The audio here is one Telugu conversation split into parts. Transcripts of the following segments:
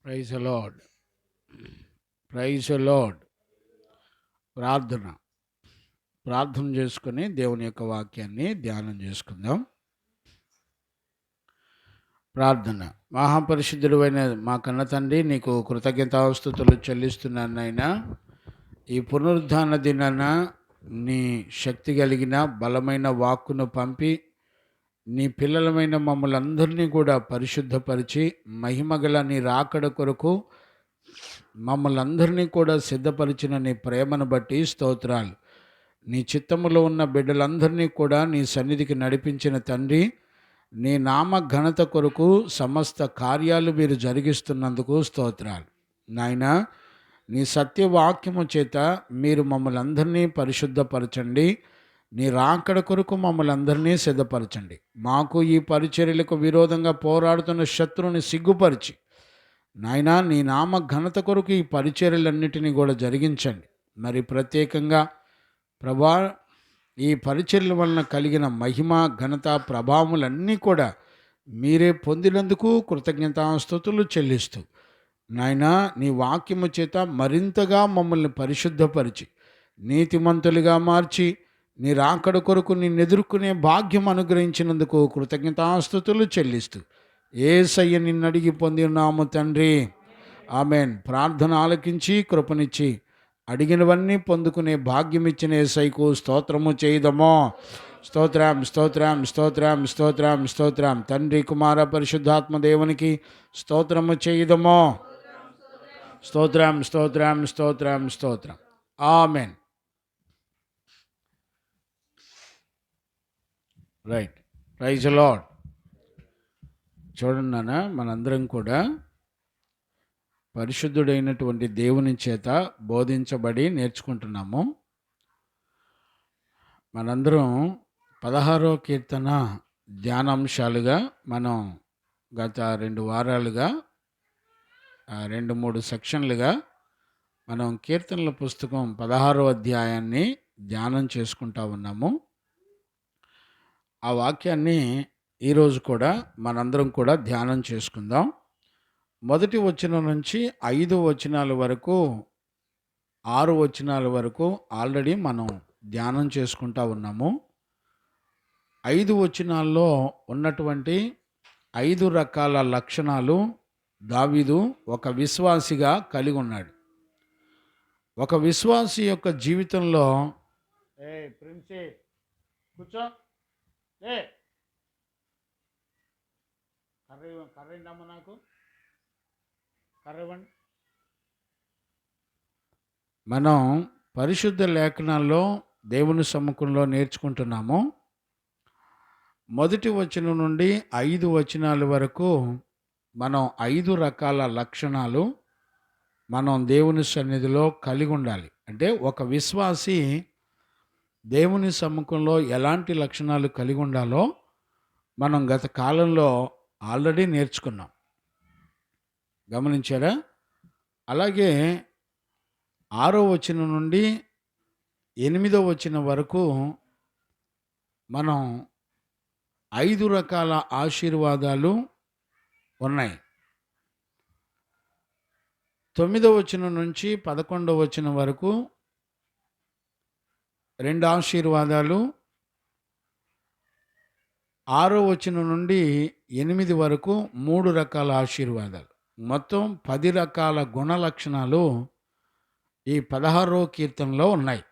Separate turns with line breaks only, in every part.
Praise lord. Praise lord. ప్రార్థన ప్రార్థన చేసుకుని దేవుని యొక్క వాక్యాన్ని ధ్యానం చేసుకుందాం. ప్రార్థన. మహాపరిశుద్ధుడు అయిన మా కన్న తండ్రి, నీకు కృతజ్ఞతాస్తుతులు చెల్లిస్తున్నాను నాయనా. ఈ పునరుద్ధాన దినాన నీ శక్తి కలిగిన బలమైన వాక్కును పంపి నీ పిల్లలమైన మమ్మల్ని అందరినీ కూడా పరిశుద్ధపరిచి మహిమగల నీ రాకడ కొరకు మమ్మల్ని అందరినీ కూడా సిద్ధపరిచిన నీ ప్రేమను బట్టి స్తోత్రాలు. నీ చిత్తములో ఉన్న బిడ్డలందరినీ కూడా నీ సన్నిధికి నడిపించిన తండ్రి, నీ నామ ఘనత కొరకు సమస్త కార్యాలు మీరు జరిగిస్తున్నందుకు స్తోత్రాలు. నాయనా, నీ సత్యవాక్యము చేత మీరు మమ్మల్ని అందరినీ పరిశుద్ధపరచండి. నీ రాకడ కొరకు మమ్మల్ని అందరినీ సిద్ధపరచండి. మాకు ఈ పరిచర్యలకు విరోధంగా పోరాడుతున్న శత్రువుని సిగ్గుపరిచి నాయనా, నీ నామ ఘనత కొరకు ఈ పరిచర్యలన్నిటినీ కూడా జరిగించండి. మరి ప్రత్యేకంగా ప్రభా, ఈ పరిచర్యల వలన కలిగిన మహిమ ఘనత ప్రభావములన్నీ కూడా మీరే పొందినందుకు కృతజ్ఞతాస్తుతులు చెల్లిస్తూ నాయనా, నీ వాక్యము చేత మరింతగా మమ్మల్ని పరిశుద్ధపరిచి నీతిమంతులుగా మార్చి నీ రాకడ కొరకు నిన్ను ఎదుర్కొనే భాగ్యం అనుగ్రహించినందుకు కృతజ్ఞతాస్తుతులు చెల్లిస్తూ యేసయ్య నిన్ను అడిగి పొంది ఉన్నాము తండ్రి, ఆమెన్. ప్రార్థన ఆలకించి కృపనిచ్చి అడిగినవన్నీ పొందుకునే భాగ్యం ఇచ్చిన యేసయ్యకు స్తోత్రము చేయదమో. స్తోత్రం స్తోత్రం స్తోత్రం స్తోత్రం స్తోత్రం. తండ్రి కుమార పరిశుద్ధాత్మ దేవునికి స్తోత్రము చేయదమో. స్తోత్రం స్తోత్రం స్తోత్రం స్తోత్రం. ఆమెన్. రైట్. Praise Lord. చూడండి నాన్న, మనందరం కూడా పరిశుద్ధుడైనటువంటి దేవుని చేత బోధించబడి నేర్చుకుంటున్నాము. మనందరం 16వ కీర్తన ధ్యానాంశాలుగా మనం గత 2 వారాలుగా 2-3 సెక్షన్లుగా మనం కీర్తనల పుస్తకం 16వ అధ్యాయాన్ని ధ్యానం చేసుకుంటా ఉన్నాము. ఆ వాక్యాన్ని ఈరోజు కూడా మనందరం కూడా ధ్యానం చేసుకుందాం. మొదటి వచనం నుంచి 5 వచనాల వరకు 6 వచనాల వరకు ఆల్రెడీ మనం ధ్యానం చేసుకుంటా ఉన్నాము. 5 వచనాల్లో ఉన్నటువంటి 5 రకాల లక్షణాలు దావీదు ఒక విశ్వాసిగా కలిగి ఉన్నాడు. ఒక విశ్వాసి యొక్క జీవితంలో కూర్చో, కర్రేండమ్మ, నాకు కర్రవండి. మనం పరిశుద్ధ లేఖనాల్లో దేవుని సమ్ముఖంలో నేర్చుకుంటున్నాము. మొదటి వచనం నుండి 5 వచనాల వరకు మనం 5 రకాల లక్షణాలు మనం దేవుని సన్నిధిలో కలిగి ఉండాలి. అంటే ఒక విశ్వాసి దేవుని సమ్ముఖంలో ఎలాంటి లక్షణాలు కలిగి ఉండాలో మనం గత కాలంలో ఆల్రెడీ నేర్చుకున్నాం. గమనించారా? అలాగే 6వ వచనం నుండి 8వ వచనం వరకు మనం 5 రకాల ఆశీర్వాదాలు ఉన్నాయి. 9వ వచనం నుంచి 11వ వచనం వరకు 2 ఆశీర్వాదాలు, 6వ వచనం నుండి 8 వరకు 3 రకాల ఆశీర్వాదాలు. మొత్తం 10 రకాల గుణ లక్షణాలు ఈ 16వ కీర్తనలో ఉన్నాయి.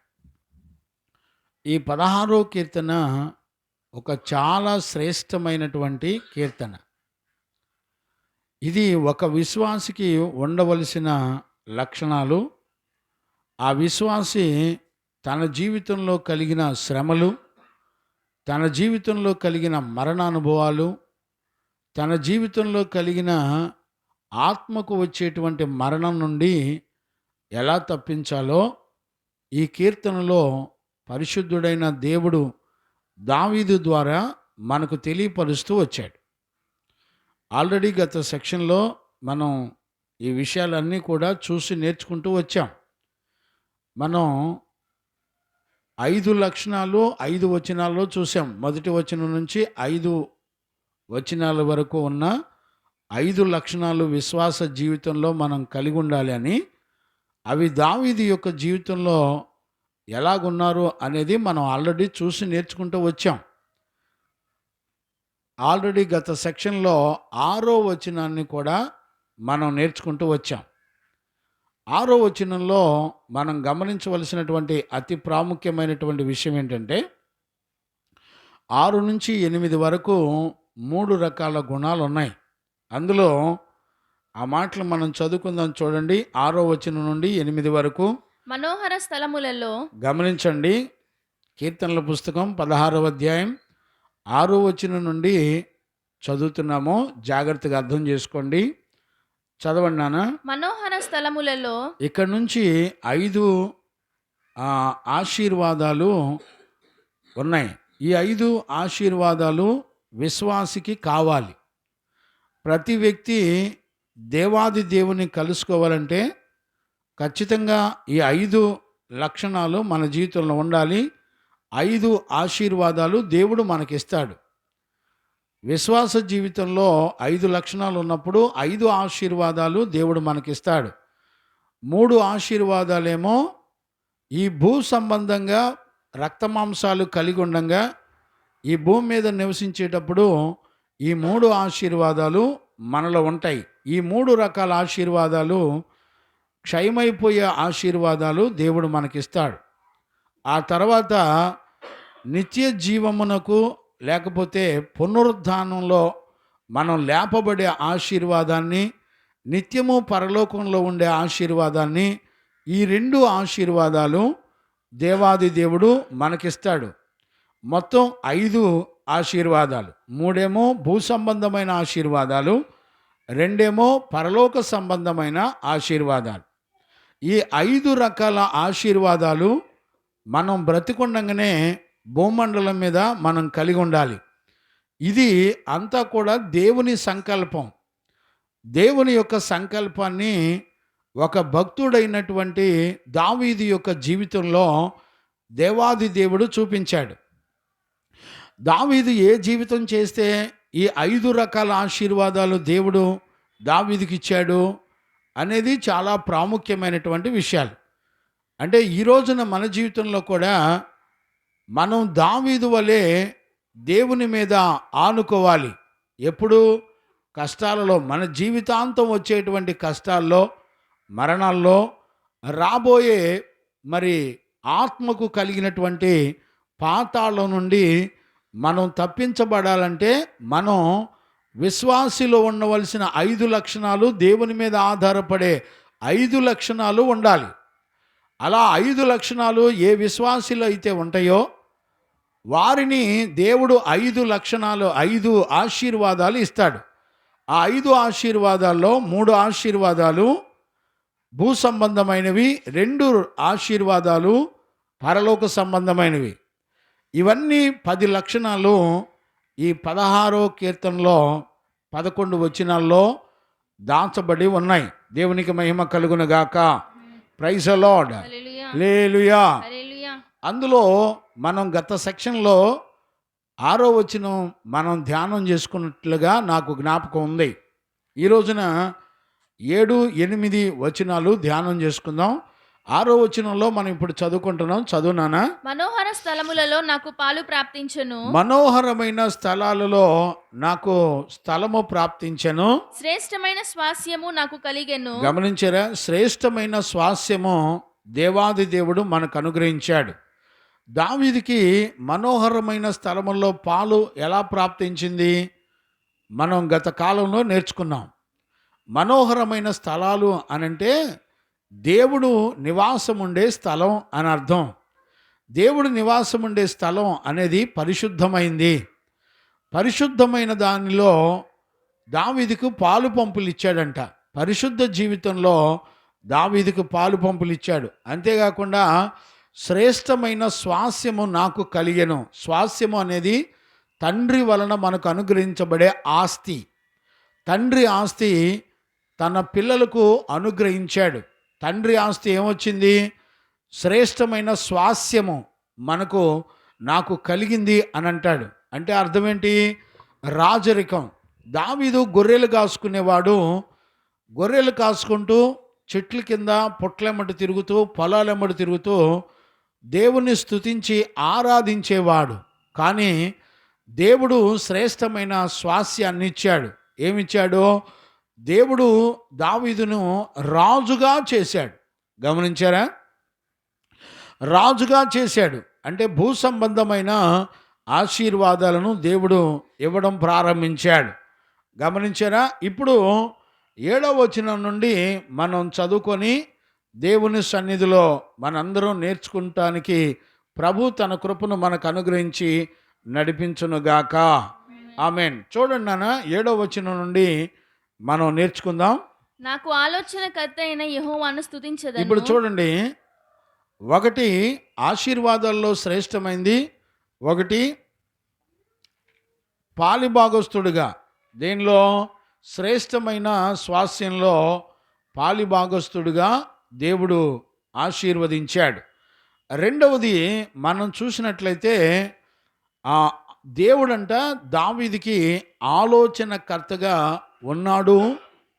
ఈ 16వ కీర్తన ఒక చాలా శ్రేష్టమైనటువంటి కీర్తన. ఇది ఒక విశ్వాసికి ఉండవలసిన లక్షణాలు. ఆ విశ్వాసి తన జీవితంలో కలిగిన శ్రమలు, తన జీవితంలో కలిగిన మరణానుభవాలు, తన జీవితంలో కలిగిన ఆత్మకు వచ్చేటువంటి మరణం నుండి ఎలా తప్పించాలో ఈ కీర్తనలో పరిశుద్ధుడైన దేవుడు దావీదు ద్వారా మనకు తెలియపరుస్తూ వచ్చాడు. ఆల్రెడీ గత సెక్షన్లో మనం ఈ విషయాలన్నీ కూడా చూసి నేర్చుకుంటూ వచ్చాం. మనం 5 లక్షణాలు 5 వచనాల్లో చూసాం. మొదటి వచనం నుంచి 5 వచనాల వరకు ఉన్న 5 లక్షణాలు విశ్వాస జీవితంలో మనం కలిగి ఉండాలి అని, అవి దావీదు యొక్క జీవితంలో ఎలాగున్నారు అనేది మనం ఆల్రెడీ చూసి నేర్చుకుంటూ వచ్చాం. ఆల్రెడీ గత సెక్షన్లో 6వ వచనాన్ని కూడా మనం నేర్చుకుంటూ వచ్చాం. 6వ వచనంలో మనం గమనించవలసినటువంటి అతి ప్రాముఖ్యమైనటువంటి విషయం ఏంటంటే, 6 నుంచి 8 వరకు 3 రకాల గుణాలు ఉన్నాయి. అందులో ఆ మాటలు మనం చదువుకుందాం. చూడండి, 6వ వచనం నుండి 8 వరకు.
మనోహర స్థలములలో
గమనించండి, కీర్తనల పుస్తకం 16వ అధ్యాయం 6వ వచనం నుండి చదువుతున్నాము. జాగ్రత్తగా అర్థం చేసుకోండి. చదవండి నాన్న.
మనోహర స్థలములలో
ఇక్కడ నుంచి 5 ఆశీర్వాదాలు ఉన్నాయి. ఈ 5 ఆశీర్వాదాలు విశ్వాసికి కావాలి. ప్రతి వ్యక్తి దేవాది దేవుని కలుసుకోవాలంటే ఖచ్చితంగా ఈ 5 లక్షణాలు మన జీవితంలో ఉండాలి. 5 ఆశీర్వాదాలు దేవుడు మనకిస్తాడు. విశ్వాస జీవితంలో 5 లక్షణాలు ఉన్నప్పుడు 5 ఆశీర్వాదాలు దేవుడు మనకిస్తాడు. 3 ఆశీర్వాదాలేమో ఈ భూ సంబంధంగా రక్తమాంసాలు కలిగి ఉండంగా ఈ భూమి మీద నివసించేటప్పుడు ఈ 3 ఆశీర్వాదాలు మనలో ఉంటాయి. ఈ 3 రకాల ఆశీర్వాదాలు క్షయమైపోయే ఆశీర్వాదాలు దేవుడు మనకిస్తాడు. ఆ తర్వాత నిత్య జీవమునకు లేకపోతే పునరుద్ధానంలో మనం లేపబడే ఆశీర్వాదాన్ని, నిత్యము పరలోకంలో ఉండే ఆశీర్వాదాన్ని, ఈ 2 ఆశీర్వాదాలు దేవాది దేవుడు మనకిస్తాడు. మొత్తం 5 ఆశీర్వాదాలు. 3 భూ సంబంధమైన ఆశీర్వాదాలు, 2 పరలోక సంబంధమైన ఆశీర్వాదాలు. ఈ 5 రకాల ఆశీర్వాదాలు మనం బ్రతికుండగానే భూమండలం మీద మనం కలిగి ఉండాలి. ఇది అంతా కూడా దేవుని సంకల్పం. దేవుని యొక్క సంకల్పాన్ని ఒక భక్తుడైనటువంటి దావీదు యొక్క జీవితంలో దేవాది దేవుడు చూపించాడు. దావీదు ఏ జీవితం చేస్తే ఈ 5 రకాల ఆశీర్వాదాలు దేవుడు దావీదుకి ఇచ్చాడు అనేది చాలా ప్రాముఖ్యమైనటువంటి విషయాలు. అంటే ఈ రోజున మన జీవితంలో కూడా మనం దావీదు వలె దేవుని మీద ఆనుకోవాలి. ఎప్పుడు? కష్టాలలో, మన జీవితాంతం వచ్చేటువంటి కష్టాల్లో, మరణాల్లో, రాబోయే మరి ఆత్మకు కలిగినటువంటి పాతాళం నుండి మనం తప్పించబడాలంటే మనం విశ్వాసిలో ఉండవలసిన 5 లక్షణాలు, దేవుని మీద ఆధారపడే 5 లక్షణాలు ఉండాలి. అలా 5 లక్షణాలు ఏ విశ్వాసిలో అయితే ఉంటాయో వారిని దేవుడు 5 లక్షణాలు, 5 ఆశీర్వాదాలు ఇస్తాడు. ఆ 5 ఆశీర్వాదాల్లో 3 ఆశీర్వాదాలు భూ సంబంధమైనవి, 2 ఆశీర్వాదాలు పరలోక సంబంధమైనవి. ఇవన్నీ 10 లక్షణాలు ఈ 16వ కీర్తనలో 11 వచనాల్లో దాచబడి ఉన్నాయి. దేవునికి మహిమ కలుగును గాక. Praise the Lord.
Hallelujah,
hallelujah.
Hallelujah.
అందులో మనం గత సెక్షన్లో 6వ వచనం మనం ధ్యానం చేసుకున్నట్లుగా నాకు జ్ఞాపకం ఉంది. ఈ రోజున 7, 8 వచనాలు ధ్యానం చేసుకుందాం. 6వ వచనంలో మనం ఇప్పుడు చదువుకుంటున్నాం. చదువునానా.
మనోహర స్థలములలో నాకు పాలు ప్రాప్తించెను,
మనోహరమైన స్థలాలలో నాకు స్థలము ప్రాప్తించెను.
శ్రేష్టమైన స్వాస్యము నాకు కలిగెను.
గమనించారా? శ్రేష్టమైన స్వాస్యము దేవాది దేవుడు మనకు అనుగ్రహించాడు. దావీదుకి మనోహరమైన స్థలముల్లో పాలు ఎలా ప్రాప్తించింది మనం గత కాలంలో నేర్చుకున్నాం. మనోహరమైన స్థలాలు అనంటే దేవుడు నివాసం ఉండే స్థలం అని అర్థం. దేవుడు నివాసం ఉండే స్థలం అనేది పరిశుద్ధమైంది. పరిశుద్ధమైన దానిలో దావీదుకు పాలు పంపులు ఇచ్చాడంట. పరిశుద్ధ జీవితంలో దావీదుకు పాలు పంపులు ఇచ్చాడు. అంతేకాకుండా శ్రేష్టమైన స్వాస్యము నాకు కలిగెను. స్వాస్యము అనేది తండ్రి వలన మనకు అనుగ్రహించబడే ఆస్తి. తండ్రి ఆస్తి తన పిల్లలకు అనుగ్రహించాడు. తండ్రి ఆస్తి ఏమొచ్చింది? శ్రేష్టమైన స్వాస్యము నాకు కలిగింది అని అంటాడు. అంటే అర్థం ఏంటి? రాజరికం. దావీదు గొర్రెలు కాసుకునేవాడు. గొర్రెలు కాసుకుంటూ చెట్ల కింద పొట్లెమ్మటి తిరుగుతూ పొలాలెమ్మటి తిరుగుతూ దేవుణ్ణి స్తుతించి ఆరాధించేవాడు. కానీ దేవుడు శ్రేష్టమైన స్వాస్యాన్ని ఇచ్చాడు. ఏమిచ్చాడు? దేవుడు దావీదును రాజుగా చేశాడు. గమనించారా? రాజుగా చేశాడు అంటే భూ సంబంధమైన ఆశీర్వాదాలను దేవుడు ఇవ్వడం ప్రారంభించాడు. గమనించారా? ఇప్పుడు 7వ వచనం నుండి మనం చదువుకొని దేవుని సన్నిధిలో మనందరం నేర్చుకుంటానికి ప్రభు తన కృపను మనకు అనుగ్రహించి నడిపించునుగాక. ఆమేన్. చూడండి నాన్న, 7వ వచనం నుండి మనం నేర్చుకుందాం.
నాకు ఆలోచనకర్త అయిన యెహోవాను స్తుతించెదను.
ఇప్పుడు చూడండి, ఒకటి ఆశీర్వాదాల్లో శ్రేష్టమైంది, ఒకటి పాలిభాగస్తుడిగా, దేనిలో శ్రేష్టమైన స్వాస్యంలో పాలిభాగస్తుడిగా దేవుడు ఆశీర్వదించాడు. రెండవది మనం చూసినట్లయితే ఆ దేవుడంట దావీదుకి ఆలోచనకర్తగా ఉన్నాడు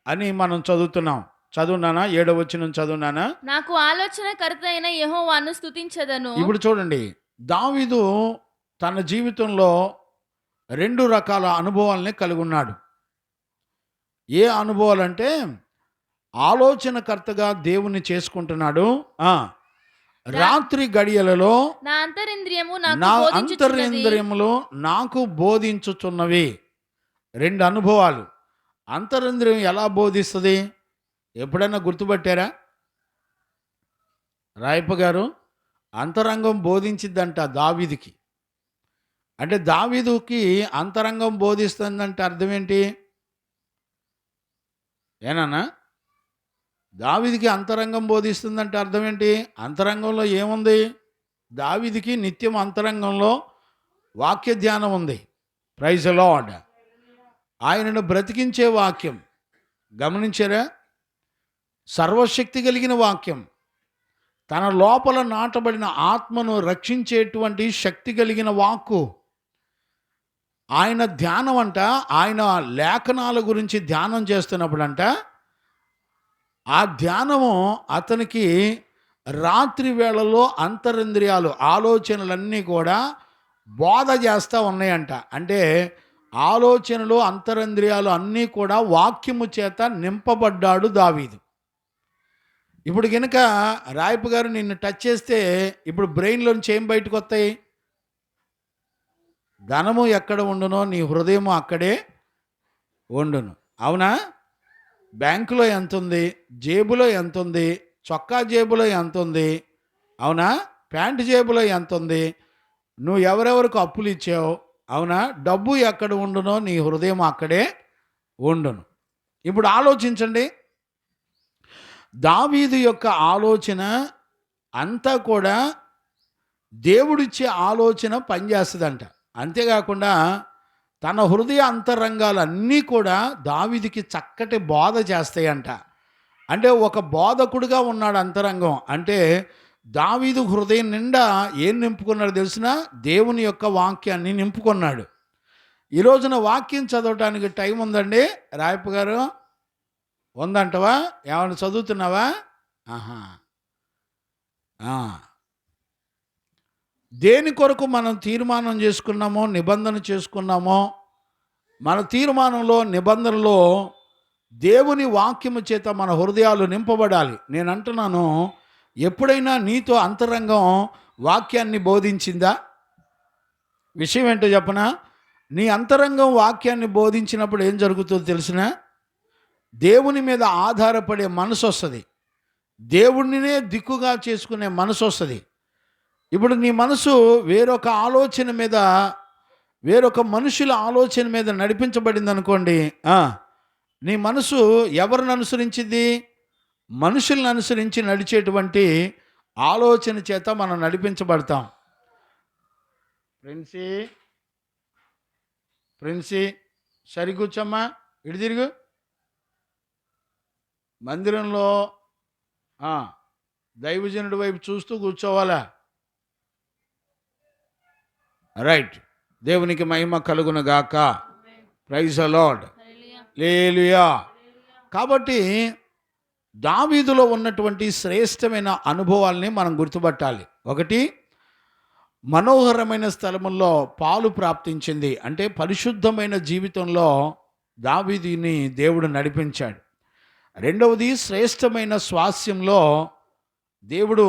అని మనం చదువుతున్నాం. చదువునానా? 7వ వచనం చదువునానా?
నాకు ఆలోచనకర్త అయిన యెహోవాను స్తుతించెదను.
ఇప్పుడు చూడండి, దావీదు తన జీవితంలో 2 రకాల అనుభవాలని కలిగి ఉన్నాడు. ఏ అనుభవాలంటే ఆలోచనకర్తగా దేవుని చేసుకుంటున్నాడు. రాత్రి గడియలలో
నా అంతరింద్రియము నాకు
నా
బోధించుచున్నది.
అంతరింద్రియములు నాకు బోధించుచున్నవి. 2 అనుభవాలు. అంతరింద్రియం ఎలా బోధిస్తుంది? ఎప్పుడైనా గుర్తుపట్టారా? రాయప్ప గారు, అంతరంగం బోధించిద్దంట దావీదుకి. అంటే దావీదుకి అంతరంగం బోధిస్తుందంటే అర్థం ఏంటి? ఏనన్నా? దావీదుకి అంతరంగం బోధిస్తుందంటే అర్థం ఏంటి? అంతరంగంలో ఏముంది? దావీదుకి నిత్యం అంతరంగంలో వాక్య ధ్యానం ఉంది. Praise the Lord. ఆయనను బ్రతికించే వాక్యం. గమనించారా? సర్వశక్తి కలిగిన వాక్యం, తన లోపల నాటబడిన ఆత్మను రక్షించేటువంటి శక్తి కలిగిన వాక్కు. ఆయన ధ్యానం అంట, ఆయన లేఖనాల గురించి ధ్యానం చేస్తున్నప్పుడంట, ఆ ధ్యానము అతనికి రాత్రి వేళలో అంతరింద్రియాలు ఆలోచనలన్నీ కూడా బోధ చేస్తూ ఉన్నాయంట. అంటే ఆలోచనలు అంతరింద్రియాలు అన్నీ కూడా వాక్యము చేత నింపబడ్డాడు దావీదు. ఇప్పుడు కనుక రాయపు గారు నిన్ను టచ్ చేస్తే ఇప్పుడు బ్రెయిన్లోంచి ఏం బయటకు వస్తాయి? ధనము ఎక్కడ ఉండునో నీ హృదయము అక్కడే ఉండును. అవునా? బ్యాంకులో ఎంత ఉంది, జేబులో ఎంత ఉంది, చొక్కా జేబులో ఎంత ఉంది, అవునా? ప్యాంటు జేబులో ఎంత ఉంది, నువ్వు ఎవరెవరికి అప్పులు ఇచ్చావు, అవునా? డబ్బు ఎక్కడ ఉండునో నీ హృదయం అక్కడే ఉండును. ఇప్పుడు ఆలోచించండి, దావీదు యొక్క ఆలోచన అంతా కూడా దేవుడిచ్చే ఆలోచన పనిచేస్తుందంట. అంతేకాకుండా తన హృదయ అంతరంగాలన్నీ కూడా దావీదుకి చక్కటి బోధ చేస్తాయంట. అంటే ఒక బోధకుడుగా ఉన్నాడు అంతరంగం. అంటే దావీదు హృదయం నిండా ఏం నింపుకున్నాడు తెలిసిన? దేవుని యొక్క వాక్యాన్ని నింపుకున్నాడు. ఈ రోజున వాక్యం చదవటానికి టైం ఉందండి రాయప్ప గారు? ఉందంటవా? ఏమైనా చదువుతున్నావా? ఆహా. దేని కొరకు మనం తీర్మానం చేసుకున్నామో, నిబంధన చేసుకున్నామో, మన తీర్మానంలో నిబంధనలో దేవుని వాక్యము చేత మన హృదయాలు నింపబడాలి. నేను అంటున్నాను, ఎప్పుడైనా నీతో అంతరంగం వాక్యాన్ని బోధించిందా? విషయం ఏంటో చెప్పనా? నీ అంతరంగం వాక్యాన్ని బోధించినప్పుడు ఏం జరుగుతుందో తెలిసిన? దేవుని మీద ఆధారపడే మనసు వస్తుంది. దేవుడినే దిక్కుగా చేసుకునే మనసు వస్తుంది. ఇప్పుడు నీ మనసు వేరొక ఆలోచన మీద, వేరొక మనుషుల ఆలోచన మీద నడిపించబడింది అనుకోండి, నీ మనసు ఎవరిని అనుసరించింది? మనుషులను అనుసరించి నడిచేటువంటి ఆలోచన చేత మనం నడిపించబడతాం. ప్రిన్సీ సరికూర్చమ్మా, ఇటు తిరుగు. మందిరంలో దైవజనుడి వైపు చూస్తూ కూర్చోవాలా? రైట్. దేవునికి మహిమ కలుగును గాక. Praise the Lord. హల్లెలూయా. కాబట్టి దావీదులో ఉన్నటువంటి శ్రేష్టమైన అనుభవాల్ని మనం గుర్తుపట్టాలి. ఒకటి, మనోహరమైన స్థలముల్లో పాలు ప్రాప్తించింది. అంటే పరిశుద్ధమైన జీవితంలో దావీదుని దేవుడు నడిపించాడు. రెండవది, శ్రేష్టమైన స్వాస్యంలో దేవుడు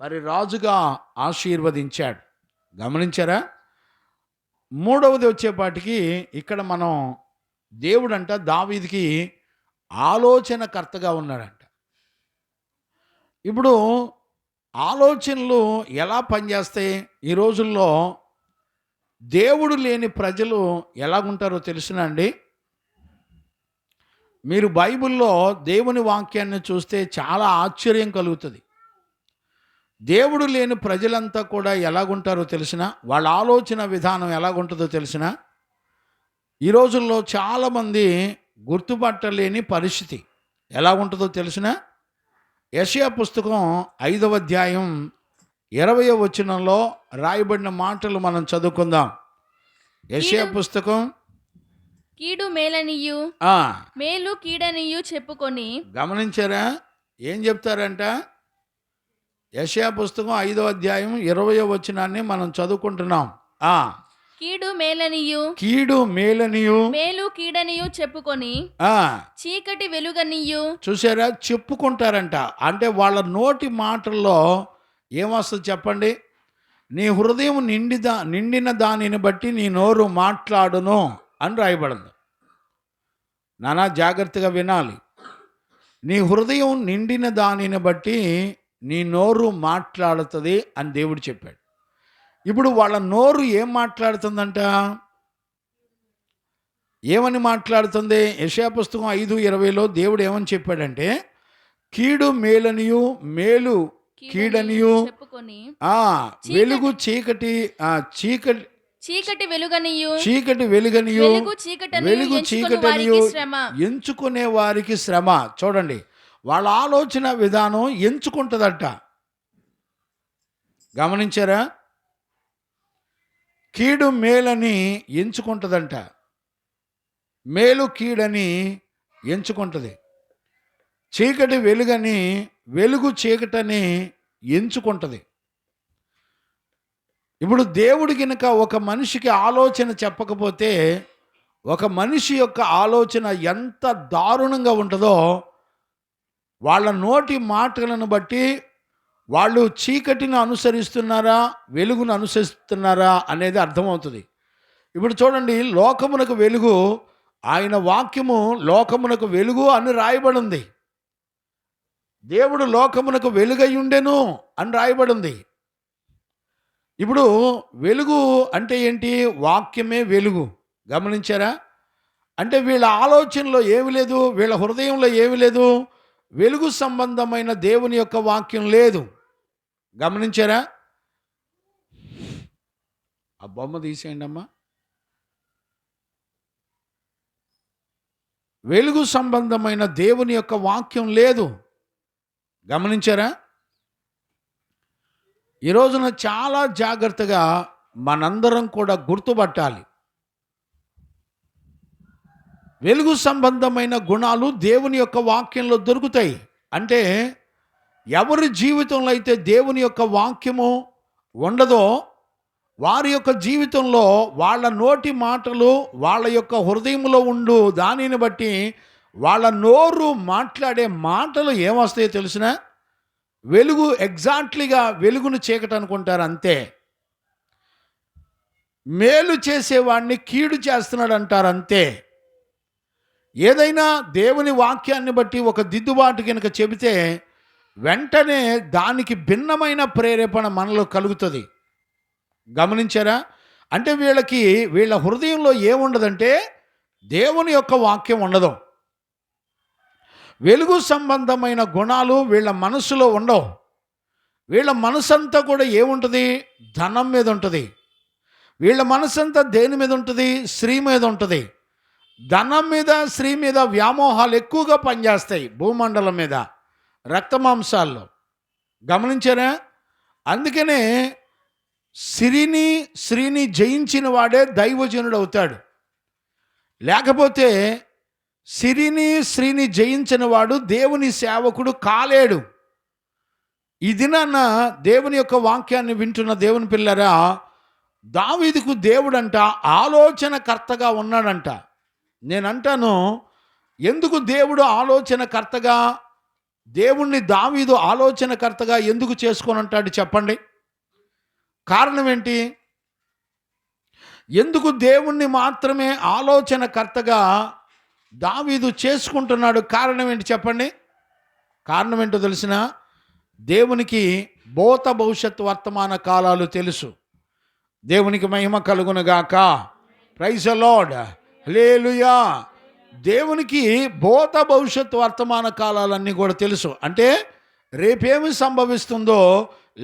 మరి రాజుగా ఆశీర్వదించాడు. గమనించారా? మూడవది వచ్చేపాటికి ఇక్కడ మనం దేవుడంట దావీదుకి ఆలోచనకర్తగా ఉన్నాడంట. ఇప్పుడు ఆలోచనలు ఎలా పనిచేస్తాయి? ఈ రోజుల్లో దేవుడు లేని ప్రజలు ఎలాగుంటారో తెలుసునా అండి? మీరు బైబిల్లో దేవుని వాక్యాన్ని చూస్తే చాలా ఆశ్చర్యం కలుగుతుంది. దేవుడు లేని ప్రజలంతా కూడా ఎలాగుంటారో తెలిసిన, వాళ్ళ ఆలోచన విధానం ఎలాగుంటుందో తెలిసిన, ఈ రోజుల్లో చాలామంది గుర్తుపట్టలేని పరిస్థితి ఎలాగుంటుందో తెలిసిన. యెషయా పుస్తకం 5వ అధ్యాయం 20వ వచనంలో రాయబడిన మాటలు మనం చదువుకుందాం. యెషయా పుస్తకం
కీడు మేలనియు
ఆ,
మేలు కీడనియు చెప్పుకొని.
గమనించారా? ఏం చెప్తారంట? యెషయా పుస్తకం 5వ అధ్యాయం 20వ వచనాన్ని మనం చదువుకుంటున్నాం.
కీడు మేలనియు
కీడు మేలనియు
మేలు కీడనియు చెప్పుకొని
ఆ,
చీకటి వెలుగనియు.
చూసారా? చెప్పుకుంటారంట. అంటే వాళ్ళ నోటి మాటల్లో ఏమొస్తుంది చెప్పండి? నీ హృదయం నిండిన దానిని బట్టి నీ నోరు మాట్లాడును అని రాయబడింది. నానా జాగ్రత్తగా వినాలి. నీ హృదయం నిండిన దానిని బట్టి నీ నోరు మాట్లాడుతుంది అని దేవుడు చెప్పాడు. ఇప్పుడు వాళ్ళ నోరు ఏం మాట్లాడుతుందంట? ఏమని మాట్లాడుతుంది? యెషయా పుస్తకం 5:20లో దేవుడు ఏమని చెప్పాడంటే, కీడు మేలనియు మేలు కీడనియు,
చెప్పుకొని
వెలుగు చీకటి
చీకటి వెలుగనియు
చీకటి వెలుగనియు వెలుగు చీకటనియు
శ్రమ.
ఎంచుకునే వారికి శ్రమ. చూడండి, వాళ్ళ ఆలోచన విధానం ఎంచుకుంటుందట. గమనించారా? కీడు మేలని ఎంచుకుంటుందంట, మేలు కీడని ఎంచుకుంటుంది. చీకటి వెలుగని వెలుగు చీకటని ఎంచుకుంటుంది. ఇప్పుడు దేవుడు గనుక ఒక మనిషికి ఆలోచన చెప్పకపోతే, ఒక మనిషి యొక్క ఆలోచన ఎంత దారుణంగా ఉంటుందో వాళ్ళ నోటి మాటలను బట్టి వాళ్ళు చీకటిని అనుసరిస్తున్నారా వెలుగును అనుసరిస్తున్నారా అనేది అర్థమవుతుంది. ఇప్పుడు చూడండి, లోకమునకు వెలుగు, ఆయన వాక్యము లోకమునకు వెలుగు అని రాయబడింది. దేవుడు లోకమునకు వెలుగై ఉండెను అని రాయబడింది. ఇప్పుడు వెలుగు అంటే ఏంటి? వాక్యమే వెలుగు. గమనించారా? అంటే వీళ్ళ ఆలోచనలో ఏమి లేదు, వీళ్ళ హృదయంలో ఏమి లేదు, వెలుగు సంబంధమైన దేవుని యొక్క వాక్యం లేదు. గమనించారా? ఆ బొమ్మ తీసేయండి అమ్మా. వెలుగు సంబంధమైన దేవుని యొక్క వాక్యం లేదు. గమనించారా? ఈ రోజున చాలా జాగ్రత్తగా మనందరం కూడా గుర్తుపట్టాలి. వెలుగు సంబంధమైన గుణాలు దేవుని యొక్క వాక్యంలో దొరుకుతాయి. అంటే ఎవరి జీవితంలో అయితే దేవుని యొక్క వాక్యము ఉండదో వారి యొక్క జీవితంలో వాళ్ళ నోటి మాటలు వాళ్ళ యొక్క హృదయంలో ఉండు దానిని బట్టి వాళ్ళ నోరు మాట్లాడే మాటలు ఏమొస్తాయో తెలిసిన? వెలుగు. ఎగ్జాక్ట్లీగా వెలుగును చీకటి అనుకుంటారు అంతే. మేలు చేసేవాడిని కీడు చేస్తున్నాడు అంటారు అంతే. ఏదైనా దేవుని వాక్యాన్ని బట్టి ఒక దిద్దుబాటు కనుక చెబితే వెంటనే దానికి భిన్నమైన ప్రేరేపణ మనలో కలుగుతుంది. గమనించారా? అంటే వీళ్ళ హృదయంలో ఏముండదంటే దేవుని యొక్క వాక్యం ఉండదు. వెలుగు సంబంధమైన గుణాలు వీళ్ళ మనసులో ఉండవు. వీళ్ళ మనసంతా కూడా ఏముంటుంది? ధనం మీద ఉంటుంది. వీళ్ళ మనసంతా దేని మీద ఉంటుంది? స్త్రీ మీద ఉంటుంది. ధనం మీద స్త్రీ మీద వ్యామోహాలు ఎక్కువగా పనిచేస్తాయి భూమండలం మీద, రక్తమాంసాల్లో. గమనించారా? అందుకనే స్త్రీని జయించిన వాడే దైవజనుడు అవుతాడు. లేకపోతే స్త్రీని జయించిన వాడు దేవుని సేవకుడు కాలేడు. ఈ దినాన దేవుని యొక్క వాక్యాన్ని వింటున్న దేవుని పిల్లరా, దావీదుకు దేవుడంట ఆలోచనకర్తగా ఉన్నాడంట. నేనంటాను, ఎందుకు దేవుడు ఆలోచనకర్తగా, దేవుణ్ణి దావీదు ఆలోచనకర్తగా ఎందుకు చేసుకొని అంటాడు చెప్పండి? కారణం ఏంటి? ఎందుకు దేవుణ్ణి మాత్రమే ఆలోచనకర్తగా దావీదు చేసుకుంటున్నాడు? కారణం ఏంటి చెప్పండి? కారణం ఏంటో తెలిసిన? దేవునికి భూత భవిష్యత్ వర్తమాన కాలాలు తెలుసు. దేవునికి మహిమ కలుగునుగాక. Praise the Lord. హల్లెలూయా. దేవునికి భూత భవిష్యత్ వర్తమాన కాలాలన్నీ కూడా తెలుసు. అంటే రేపేమి సంభవిస్తుందో,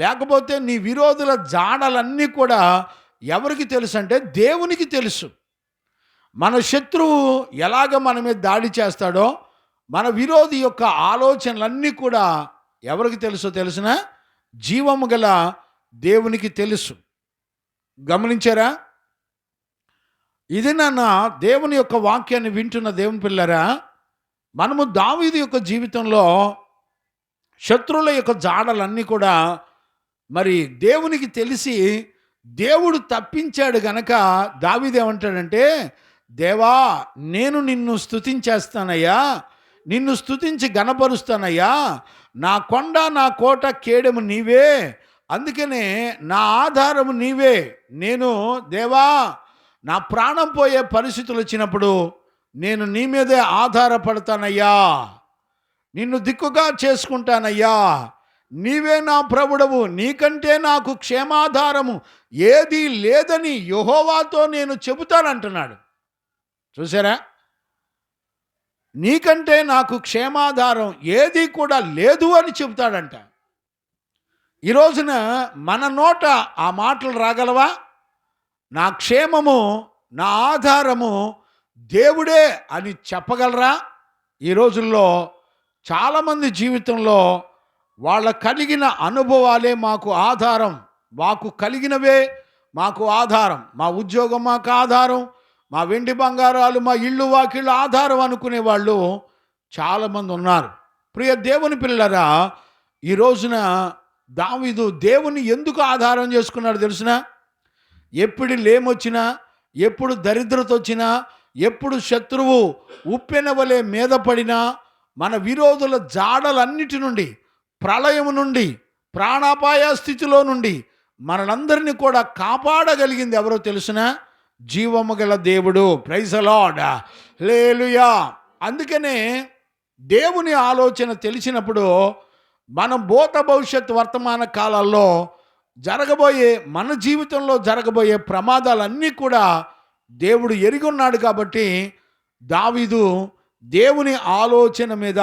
లేకపోతే నీ విరోధుల జాడలన్నీ కూడా ఎవరికి తెలుసు అంటే దేవునికి తెలుసు. మన శత్రువు ఎలాగ మన మీద దాడి చేస్తాడో, మన విరోధి యొక్క ఆలోచనలన్నీ కూడా ఎవరికి తెలుసో తెలిసిన? జీవము గల దేవునికి తెలుసు. గమనించారా? ఇది నాన్న దేవుని యొక్క వాక్యాన్ని వింటున్న దేవుని పిల్లరా, మనము దావీదు యొక్క జీవితంలో శత్రువుల యొక్క జాడలన్నీ కూడా మరి దేవునికి తెలిసి దేవుడు తప్పించాడు గనక దావీదు ఏమంటాడంటే, దేవా నేను నిన్ను స్తుతించేస్తానయ్యా, నిన్ను స్తుతించి గణపరుస్తానయ్యా, నా కొండ నా కోట కేడెము నీవే, అందుకనే నా ఆధారము నీవే. నేను దేవా నా ప్రాణం పోయే పరిస్థితులు వచ్చినప్పుడు నేను నీ మీదే ఆధారపడతానయ్యా, నిన్ను దిక్కుగా చేసుకుంటానయ్యా, నీవే నా ప్రభుడవు, నీకంటే నాకు క్షేమాధారము ఏదీ లేదని యెహోవాతో నేను చెబుతానంటున్నాడు. చూసారా? నీకంటే నాకు క్షేమాధారం ఏదీ కూడా లేదు అని చెబుతాడంట. ఈ రోజున మన నోట ఆ మాటలు రాగలవా? నా క్షేమము, నా ఆధారము దేవుడే అని చెప్పగలరా? ఈ రోజుల్లో చాలామంది జీవితంలో వాళ్ళ కలిగిన అనుభవాలే మాకు ఆధారం, మాకు కలిగినవే మాకు ఆధారం, మా ఉద్యోగం మాకు ఆధారం, మా వెండి బంగారాలు, మా ఇళ్ళు వాకిళ్ళు ఆధారం అనుకునే వాళ్ళు చాలామంది ఉన్నారు. ప్రియ దేవుని పిల్లరా, ఈ రోజున దావీదు దేవుని ఎందుకు ఆధారం చేసుకున్నాడు తెలిసిన? ఎప్పుడు లేమొచ్చినా, ఎప్పుడు దరిద్రత వచ్చినా, ఎప్పుడు శత్రువు ఉప్పెనవలే మీద పడినా, మన విరోధుల జాడలన్నిటి నుండి, ప్రళయం నుండి, ప్రాణాపాయ స్థితిలో నుండి మనందరినీ కూడా కాపాడగలిగింది ఎవరో తెలుసిన? జీవము గల దేవుడు. Praise the Lord. హల్లెలూయా. అందుకనే దేవుని ఆలోచన తెలిసినప్పుడు మనం భూత భవిష్యత్ వర్తమాన కాలాల్లో జరగబోయే, మన జీవితంలో జరగబోయే ప్రమాదాలన్నీ కూడా దేవుడు ఎరిగి ఉన్నాడు. కాబట్టి దావీదు దేవుని ఆలోచన మీద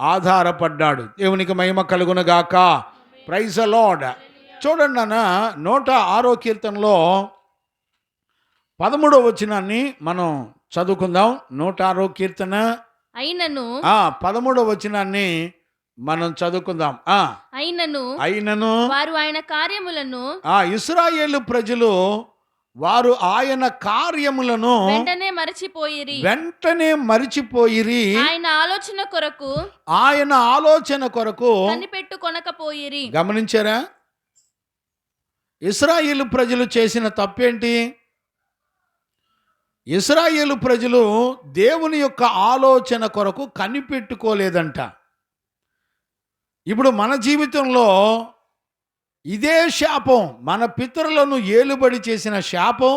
ఆధారపడ్డాడు. దేవునికి మహిమ కలుగునుగాక. Praise the Lord. చూడండి అన్న, 106వ కీర్తనలో 13వ వచనాన్ని మనం చదువుకుందాం. 106వ కీర్తన
అయినను
13వ వచనాన్ని మనం చదువుకుందాం. అయినను
వారు ఆయన కార్యములను,
ఇశ్రాయేలు ప్రజలు వారు ఆయన కార్యములను
వెంటనే
మరిచిపోయిరి,
ఆయన ఆలోచన కొరకు కనిపెట్టుకొనకపోయిరి.
గమనించారా? ఇశ్రాయేలు ప్రజలు చేసిన తప్పేంటి? ఇశ్రాయేలు ప్రజలు దేవుని యొక్క ఆలోచన కొరకు కనిపెట్టుకోలేదంట. ఇప్పుడు మన జీవితంలో ఇదే శాపం, మన పితరులను ఏలుబడి చేసిన శాపం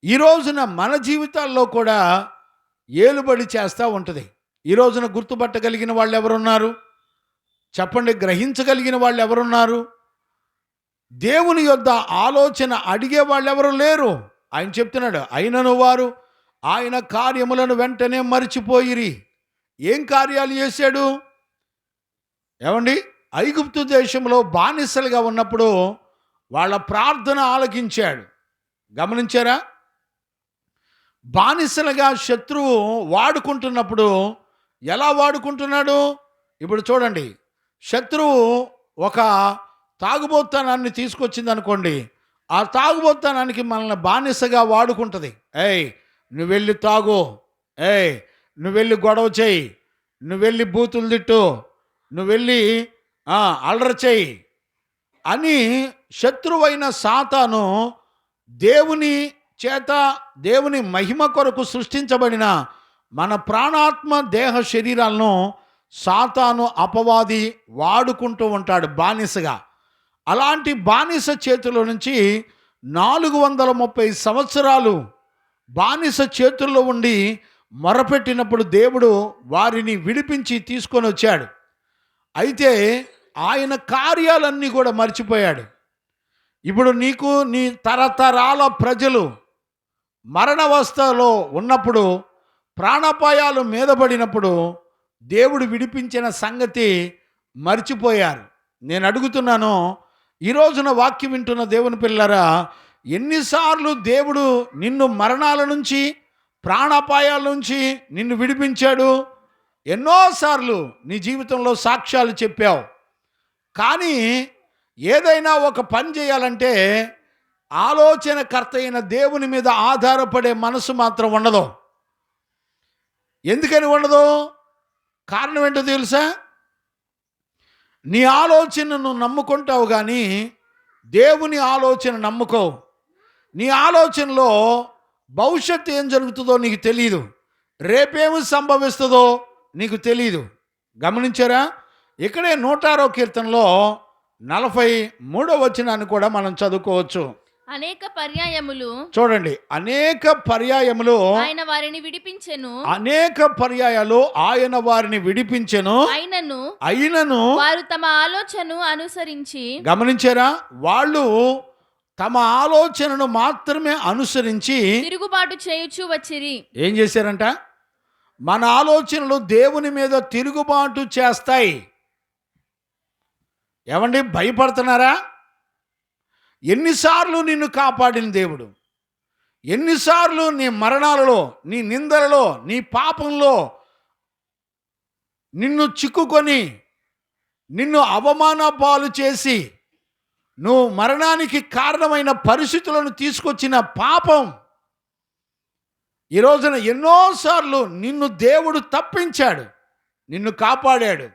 ఈ రోజున మన జీవితాల్లో కూడా ఏలుబడి చేస్తూ ఉంటుంది. ఈ రోజున గుర్తుపట్టగలిగిన వాళ్ళు ఎవరున్నారు చెప్పండి? గ్రహించగలిగిన వాళ్ళు ఎవరున్నారు? దేవుని యొద్ద ఆలోచన అడిగే వాళ్ళు ఎవరు లేరు. ఆయన చెప్తున్నాడు, అయినను వారు ఆయన కార్యములను వెంటనే మరిచిపోయిరి. ఏం కార్యాలు చేశాడు? ఏమండి? ఐగుప్తు దేశంలో బానిసలుగా ఉన్నప్పుడు వాళ్ళ ప్రార్థన ఆలకించాడు. గమనించారా? బానిసలుగా శత్రువు వాడుకుంటున్నప్పుడు ఎలా వాడుకుంటున్నాడు? ఇప్పుడు చూడండి, శత్రువు ఒక తాగుబోతనాన్ని తీసుకొచ్చింది అనుకోండి, ఆ తాగుబోతనానికి మనల్ని బానిసగా వాడుకుంటుంది. ఏయ్ నువ్వు వెళ్ళి తాగు, ఏయ్ నువ్వు వెళ్ళి గొడవ చేయి, నువ్వు వెళ్ళి బూతులు తిట్టు, నువ్వు వెళ్ళి అల్లరి చేయి అని శత్రువైన సాతాను దేవుని చేత, దేవుని మహిమ కొరకు సృష్టించబడిన మన ప్రాణాత్మ దేహ శరీరాలను సాతాను అపవాది వాడుకుంటూ ఉంటాడు బానిసగా. అలాంటి బానిస చేతిలో నుంచి 430 సంవత్సరాలు బానిస చేతుల్లో ఉండి మొరపెట్టినప్పుడు దేవుడు వారిని విడిపించి తీసుకొని వచ్చాడు. అయితే ఆయన కార్యాలన్నీ కూడా మర్చిపోయాడు. ఇప్పుడు నీకు నీ తరతరాల ప్రజలు మరణావస్థలో ఉన్నప్పుడు, ప్రాణాపాయాలు మీద పడినప్పుడు దేవుడు విడిపించిన సంగతి మర్చిపోయారు. నేను అడుగుతున్నాను, ఈ రోజున వాక్యం వింటున్న దేవుని పిల్లరా, ఎన్నిసార్లు దేవుడు నిన్ను మరణాల నుంచి, ప్రాణాపాయాల నుంచి నిన్ను విడిపించాడు? ఎన్నోసార్లు నీ జీవితంలో సాక్ష్యాలు చెప్పావు. కానీ ఏదైనా ఒక పని చేయాలంటే ఆలోచనకర్త అయిన దేవుని మీద ఆధారపడే మనసు మాత్రం ఉండదు. ఎందుకని ఉండదు? కారణం ఏంటో తెలుసా? నీ ఆలోచనను నమ్ముకుంటావు కానీ దేవుని ఆలోచన నమ్ముకోవు. నీ ఆలోచనలో భవిష్యత్తు ఏం జరుగుతుందో నీకు తెలియదు, రేపేమి సంభవిస్తుందో నీకు తెలియదు. గమనించారా? ఇక్కడే 106వ కీర్తనలో 43వ వచనాన్ని కూడా మనం చదువుకోవచ్చు.
అనేక పర్యాయములు,
చూడండి, అనేక పర్యాయములు
ఆయన వారిని విడిపించెను,
అనేక పర్యాయాలు ఆయన వారిని విడిపించెను, అయినను
వారు తమ ఆలోచనను అనుసరించి.
గమనించారా? వాళ్ళు తమ ఆలోచనను మాత్రమే అనుసరించి
తిరుగుబాటు చేయుచు వచ్చిరి.
ఏం చేశారంట? మన ఆలోచనలు దేవుని మీద తిరుగుబాటు చేస్తాయి. ఏమండి, భయపడుతున్నారా? ఎన్నిసార్లు నిన్ను కాపాడిన దేవుడు, ఎన్నిసార్లు నీ మరణాలలో, నీ నిందలలో, నీ పాపంలో నిన్ను చిక్కుకొని నిన్ను అవమాన పాలు చేసి నువ్వు మరణానికి కారణమైన పరిస్థితులను తీసుకొచ్చిన పాపం, ఈ రోజున ఎన్నోసార్లు నిన్ను దేవుడు తప్పించాడు, నిన్ను కాపాడాడు.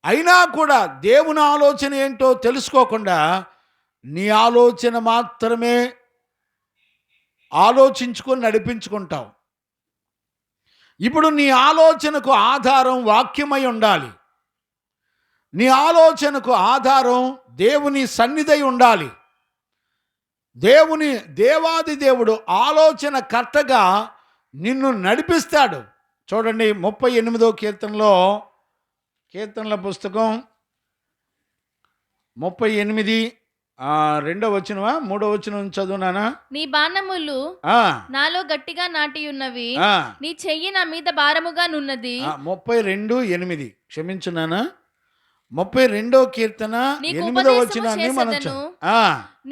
అయినా కూడా దేవుని ఆలోచన ఏంటో తెలుసుకోకుండా నీ ఆలోచన మాత్రమే ఆలోచించుకొని నడిపించుకుంటావు. ఇప్పుడు నీ ఆలోచనకు ఆధారం వాక్యమై ఉండాలి. నీ ఆలోచనకు ఆధారం దేవుని సన్నిధి ఉండాలి. దేవాది దేవుడు ఆలోచన కర్తగా నిన్ను నడిపిస్తాడు. చూడండి, 38వ కీర్తనల పుస్తకం 38 2వ వచనమా 3వ వచనం చదువునానా?
నీ బాణములు నాలో గట్టిగా నాటి ఉన్నవి, నీ చెయ్యి నా మీద భారముగా నున్నది.
32:8 క్షమించునానా? 32వ కీర్తన 8వ వచనాన్ని మనం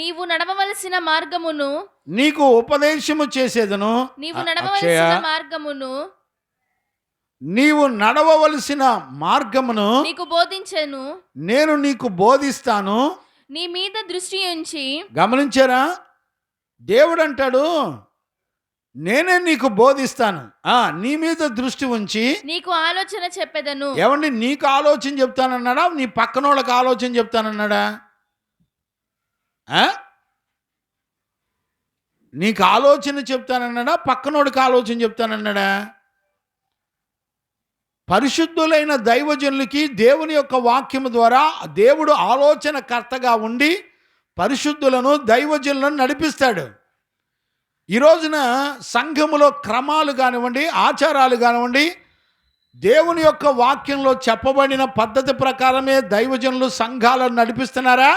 నీవు నడవవలసిన మార్గమును,
నీకు ఉపదేశము చేసేదను,
నీవు నడవవలసిన మార్గమును,
నీవు నడవవలసిన మార్గమును
నీకు బోధించెను,
నేను నీకు బోధిస్తాను.
నీ మీద దృష్టి ఉంచి.
గమనించారా? దేవుడు అంటాడు, నేనే నీకు బోధిస్తాను, నీ మీద దృష్టి ఉంచి
నీకు ఆలోచన చెప్పేదను.
ఏమండి, నీకు ఆలోచన చెప్తానన్నాడా? నీ పక్కనోళ్ళకి ఆలోచన చెప్తానన్నాడా? నీకు ఆలోచన చెప్తానన్నాడా? పక్కనోడికి ఆలోచన చెప్తానన్నాడా? పరిశుద్ధులైన దైవజనులకి దేవుని యొక్క వాక్యము ద్వారా దేవుడు ఆలోచన కర్తగా ఉండి పరిశుద్ధులను, దైవజనులను నడిపిస్తాడు. ఈ రోజున సంఘములో క్రమాలు కానివ్వండి, ఆచారాలు కానివ్వండి, దేవుని యొక్క వాక్యంలో చెప్పబడిన పద్ధతి ప్రకారమే దైవజనులు సంఘాలను నడిపిస్తున్నారా?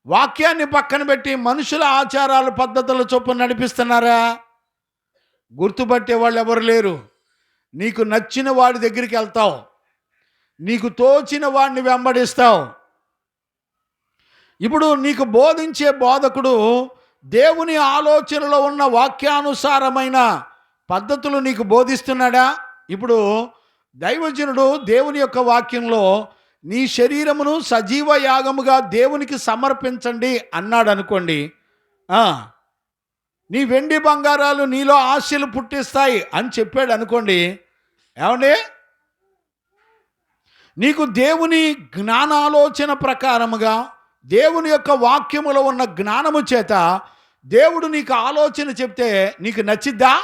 వాక్యాన్ని పక్కన పెట్టి మనుషుల ఆచారాలు, పద్ధతుల చొప్పున నడిపిస్తున్నారా? గుర్తుపట్టే వాళ్ళు ఎవరు లేరు. నీకు నచ్చిన వాడి దగ్గరికి వెళ్తావు, నీకు తోచిన వాడిని వెంబడిస్తావు. ఇప్పుడు నీకు బోధించే బోధకుడు దేవుని ఆలోచనలో ఉన్న వాక్యానుసారమైన పద్ధతులు నీకు బోధిస్తున్నాడా? ఇప్పుడు దైవజనుడు దేవుని యొక్క వాక్యంలో నీ శరీరమును సజీవ యాగముగా దేవునికి సమర్పించండి అన్నాడు అనుకోండి. నీ వెండి బంగారాలు నీలో ఆశలు పుట్టిస్తాయి అని చెప్పాడు అనుకోండి, ఏమండి, నీకు దేవుని జ్ఞానాలోచన ప్రకారముగా దేవుని యొక్క వాక్యములో ఉన్న జ్ఞానము చేత దేవుడు నీకు ఆలోచన చెప్తే నీకు నచ్చిద్దా?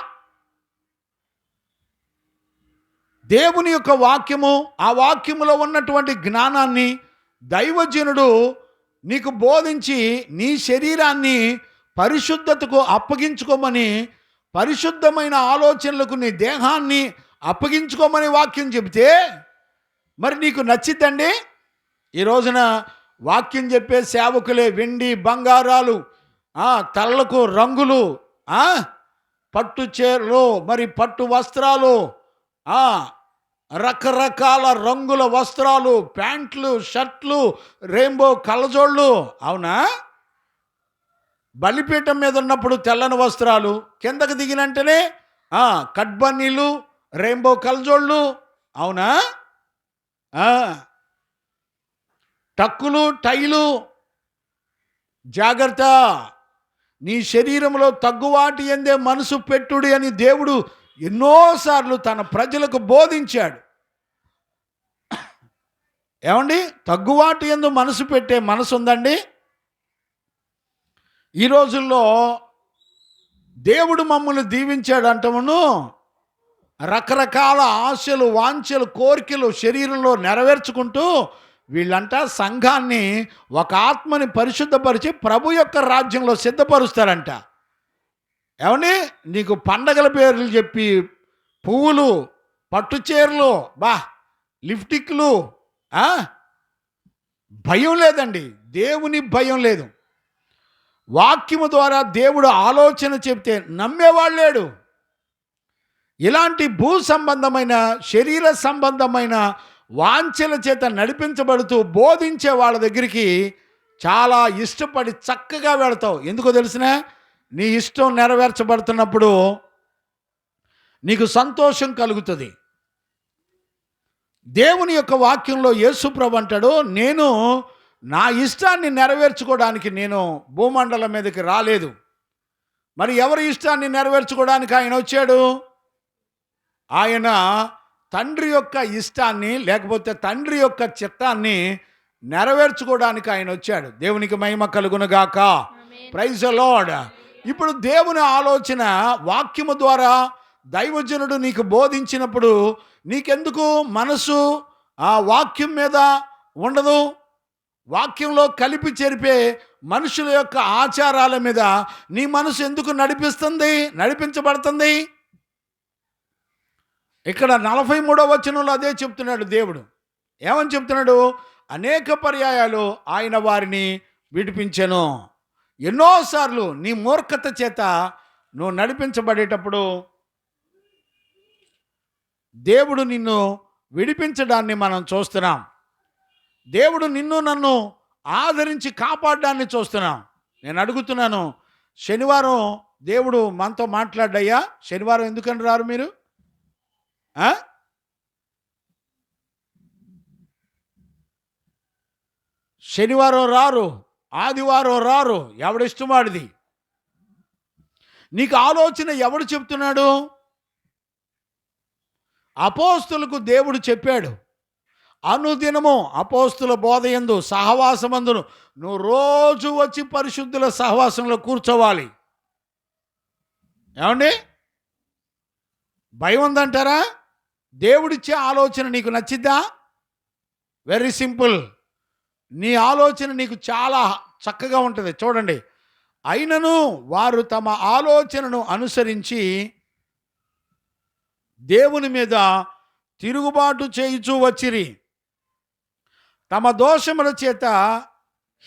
దేవుని యొక్క వాక్యము, ఆ వాక్యములో ఉన్నటువంటి జ్ఞానాన్ని దైవజనుడు నీకు బోధించి నీ శరీరాన్ని పరిశుద్ధతకు అప్పగించుకోమని, పరిశుద్ధమైన ఆలోచనలకు నీ దేహాన్ని అప్పగించుకోమని వాక్యం చెబితే మరి నీకు నచ్చిద్దండి? ఈ రోజున వాక్యం చెప్పే సేవకులే వెండి బంగారాలు, తలకు రంగులు, పట్టు చీరలు, మరి పట్టు వస్త్రాలు, రకరకాల రంగుల వస్త్రాలు, ప్యాంట్లు, షర్ట్లు, రెయిన్బో కళ్ళజోళ్ళు. అవునా? బలిపీఠం మీద ఉన్నప్పుడు తెల్లని వస్త్రాలు, కిందకు దిగినంటేనే కట్ బన్నీలు, రెయిన్బో కళ్ళజోళ్ళు. అవునా? టక్కులు, టైలు. జాగ్రత్త, నీ శరీరంలో తగ్గువాటి ఎందే మనసు పెట్టుడి అని దేవుడు ఎన్నోసార్లు తన ప్రజలకు బోధించాడు. ఏమండి, తగ్గువాటి యందు మనసు పెట్టే మనసు ఉందండి? ఈ రోజుల్లో దేవుడు మమ్మల్ని దీవించాడు అంటమును, రకరకాల ఆశలు, వాంఛలు, కోరికలు శరీరంలో నెరవేర్చుకుంటూ వీళ్ళంట సంఘాన్ని, ఒక ఆత్మని పరిశుద్ధపరిచి ప్రభు యొక్క రాజ్యంలో సిద్ధపరుస్తారంట. ఏమండి, నీకు పండగల పేర్లు చెప్పి పువ్వులు, పట్టు చీరలు, లిప్టిక్లు, భయం లేదండి, దేవుని భయం లేదు. వాక్యము ద్వారా దేవుడు ఆలోచన చెప్తే నమ్మేవాడు లేడు. ఇలాంటి భూ సంబంధమైన, శరీర సంబంధమైన వాంఛల చేత నడిపించబడుతూ బోధించే వాళ్ళ దగ్గరికి చాలా ఇష్టపడి చక్కగా వెళతావు. ఎందుకో తెలిసిన, నీ ఇష్టం నెరవేర్చబడుతున్నప్పుడు నీకు సంతోషం కలుగుతుంది. దేవుని యొక్క వాక్యంలో యేసు ప్రభు అంటాడు, నేను నా ఇష్టాన్ని నెరవేర్చుకోవడానికి నేను భూమండలం మీదకి రాలేదు. మరి ఎవరి ఇష్టాన్ని నెరవేర్చుకోవడానికి ఆయన వచ్చాడు? ఆయన తండ్రి యొక్క ఇష్టాన్ని, లేకపోతే తండ్రి యొక్క చిత్తాన్ని నెరవేర్చుకోవడానికి ఆయన వచ్చాడు. దేవునికి మహిమ కలుగునుగాక. Praise the Lord. ఇప్పుడు దేవుని ఆలోచన వాక్యము ద్వారా దైవజనుడు నీకు బోధించినప్పుడు నీకెందుకు మనసు ఆ వాక్యం మీద ఉండదు? వాక్యంలో కలిపి చెరిపే మనుషుల యొక్క ఆచారాల మీద నీ మనసు ఎందుకు నడిపించబడుతుంది? ఇక్కడ 43వ వచనంలో అదే చెప్తున్నాడు దేవుడు. ఏమని చెప్తున్నాడు? అనేక పర్యాయాలు ఆయన వారిని విడిపించెను. ఎన్నోసార్లు నీ మూర్ఖత చేత నువ్వు నడిపించబడేటప్పుడు దేవుడు నిన్ను విడిపించడాన్ని మనం చూస్తున్నాం. దేవుడు నిన్ను నన్ను ఆదరించి కాపాడడాన్ని చూస్తున్నాం. నేను అడుగుతున్నాను, శనివారం దేవుడు మనతో మాట్లాడ్డయ్యా, శనివారం ఎందుకని రారు మీరు? శనివారం రారు, ఆదివారం రారు, ఎవడిష్టమాడిది. నీకు ఆలోచన ఎవడు చెప్తున్నాడు? అపోస్తులకు దేవుడు చెప్పాడు, అనుదినము అపోస్తుల బోధయందు సహవాసమందును నువ్వు రోజు వచ్చి పరిశుద్ధుల సహవాసంలో కూర్చోవాలి. ఏమండి, భయం ఉందంటారా? దేవుడిచ్చే ఆలోచన నీకు నచ్చిద్దా? Very simple. నీ ఆలోచన నీకు చాలా చక్కగా ఉంటుంది. చూడండి, అయినను వారు తమ ఆలోచనను అనుసరించి దేవుని మీద తిరుగుబాటు చేయుచూ వచ్చిరి, తమ దోషముల చేత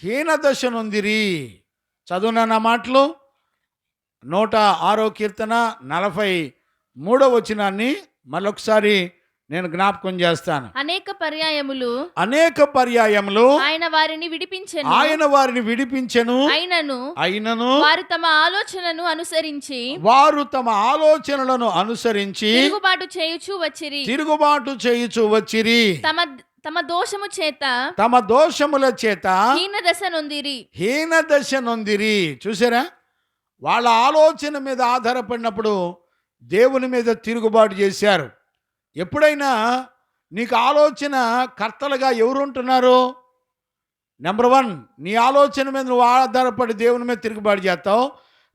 హీనదశ నొందిరి. చదువునా మాటలు? 106వ కీర్తన 43వ వచనాన్ని మరొకసారి నేను జ్ఞాపకం చేస్తాను.
అనేక పర్యాయములు ఆయన వారిని విడిపించెను, అయినను వారు తమ ఆలోచనలను అనుసరించి తిరుగుబాటు చేయుచు వచ్చిరి, తమ దోషముల చేత హీనదశ నొందిరి. చూసారా?
వాళ్ళ ఆలోచన మీద ఆధారపడినప్పుడు దేవుని మీద తిరుగుబాటు చేశారు. ఎప్పుడైనా నీకు ఆలోచన కర్తలుగా ఎవరు ఉంటున్నారు? నెంబర్ 1, నీ ఆలోచన మీద నువ్వు ఆధారపడి దేవుని మీద తిరుగుబాటు చేస్తావు.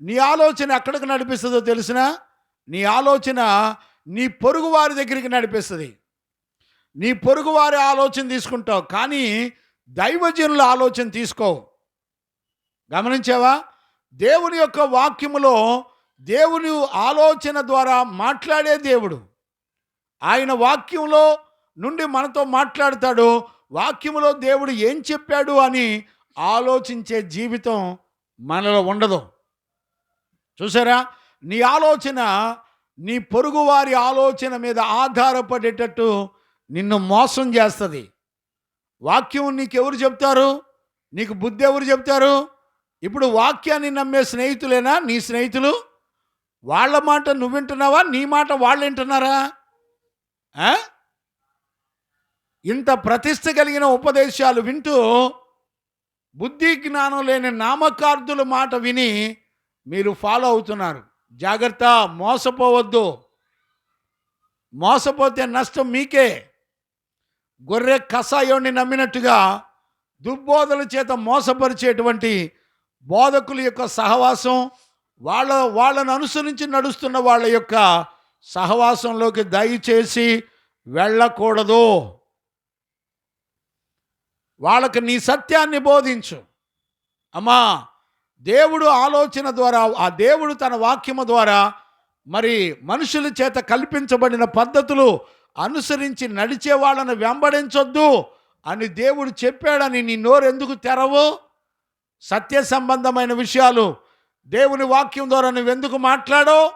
నీ ఆలోచన ఎక్కడికి నడిపిస్తుందో తెలిసిన? నీ ఆలోచన నీ పొరుగు వారి దగ్గరికి నడిపిస్తుంది. నీ పొరుగు వారి ఆలోచన తీసుకుంటావు, కానీ దైవజనుల ఆలోచన తీసుకోవు. గమనించావా? దేవుని యొక్క వాక్యములో దేవుని ఆలోచన ద్వారా మాట్లాడే దేవుడు. ఆయన వాక్యంలో నుండి మనతో మాట్లాడతాడు. వాక్యములో దేవుడు ఏం చెప్పాడు అని ఆలోచించే జీవితం మనలో ఉండదు. చూసారా? నీ ఆలోచన నీ పొరుగువారి ఆలోచన మీద ఆధారపడేటట్టు నిన్ను మోసం చేస్తుంది. వాక్యం నీకు ఎవరు చెప్తారు? నీకు బుద్ధి ఎవరు చెప్తారు? ఇప్పుడు వాక్యాన్ని నమ్మే స్నేహితులేనా నీ స్నేహితులు? వాళ్ళ మాట నువ్వు వింటున్నావా? నీ మాట వాళ్ళు వింటున్నారా? ఇంత ప్రతిష్ట కలిగిన ఉపదేశాలు వింటూ బుద్ధి జ్ఞానం లేని నామకార్థుల మాట విని మీరు ఫాలో అవుతున్నారు. జాగ్రత్త, మోసపోవద్దు. మోసపోతే నష్టం మీకే. గొర్రె కషాయోని నమ్మినట్టుగా దుర్బోధల చేత మోసపరిచేటువంటి బోధకుల యొక్క సహవాసం, వాళ్ళను అనుసరించి నడుస్తున్న వాళ్ళ యొక్క సహవాసంలోకి దయచేసి వెళ్ళకూడదు. వాళ్ళకి నీ సత్యాన్ని బోధించు. అమ్మా, దేవుడు ఆలోచన ద్వారా, ఆ దేవుడు తన వాక్యము ద్వారా మరి మనుషుల చేత కల్పించబడిన పద్ధతులు అనుసరించి నడిచే వాళ్ళను వెంబడించొద్దు అని దేవుడు చెప్పాడని నీ నోరెందుకు తెరవు? సత్య సంబంధమైన విషయాలు దేవుని వాక్యం ద్వారా నువ్వెందుకు మాట్లాడవు?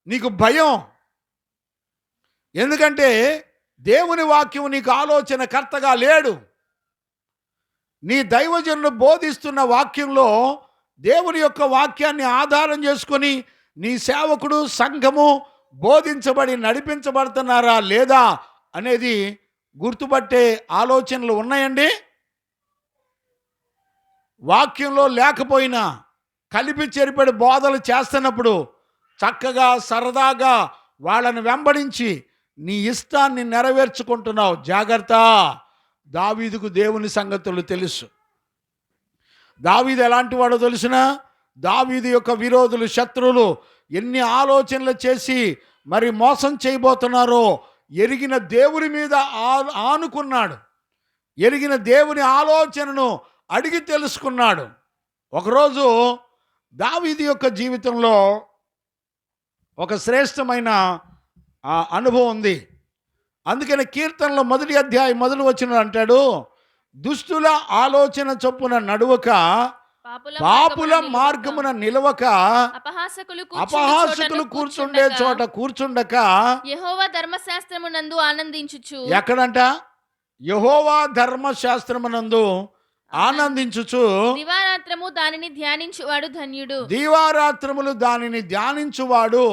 నీకు భయం. ఎందుకంటే దేవుని వాక్యం నీకు ఆలోచన కర్తగా లేడు. నీ దైవజనులు బోధిస్తున్న వాక్యంలో దేవుని యొక్క వాక్యాన్ని ఆధారం చేసుకొని నీ సేవకుడు, సంఘము బోధించబడి నడిపించబడుతున్నారా లేదా అనేది గుర్తుపట్టే ఆలోచనలు ఉన్నాయండి. వాక్యంలో లేకపోయినా కలిపి చెరిపడి బోధలు చేస్తున్నప్పుడు చక్కగా సరదాగా వాళ్ళని వెంబడించి నీ ఇష్టాన్ని నెరవేర్చుకుంటున్నావు. జాగ్రత్త. దావీదుకు దేవుని సంగతులు తెలుసు. దావీదు ఎలాంటి వాడో తెలిసిన? దావీదు యొక్క విరోధులు, శత్రువులు ఎన్ని ఆలోచనలు చేసి మరి మోసం చేయబోతున్నారో ఎరిగిన దేవుని మీద ఆనుకున్నాడు. ఎరిగిన దేవుని ఆలోచనను అడిగి తెలుసుకున్నాడు. ఒకరోజు దావీదు యొక్క జీవితంలో ఒక శ్రేష్టమైన అనుభవం ఉంది. అందుకని కీర్తనలో 1వ అధ్యాయం 1వ వచనం అంటాడు, దుష్టుల ఆలోచన చొప్పున నడువక, పాపుల మార్గమున నిలవక, అపహాసకులు కూర్చుండే చోట కూర్చుండక,
యెహోవా ధర్మశాస్త్రమునందు ఆనందించుచు.
ఎక్కడంట? యెహోవా ధర్మశాస్త్రమునందు ఆనందించుచు
దివారాత్రము దానిని ధ్యానించువాడు ధన్యుడు.
దీవారాత్రములు దానిని ధ్యానించువాడు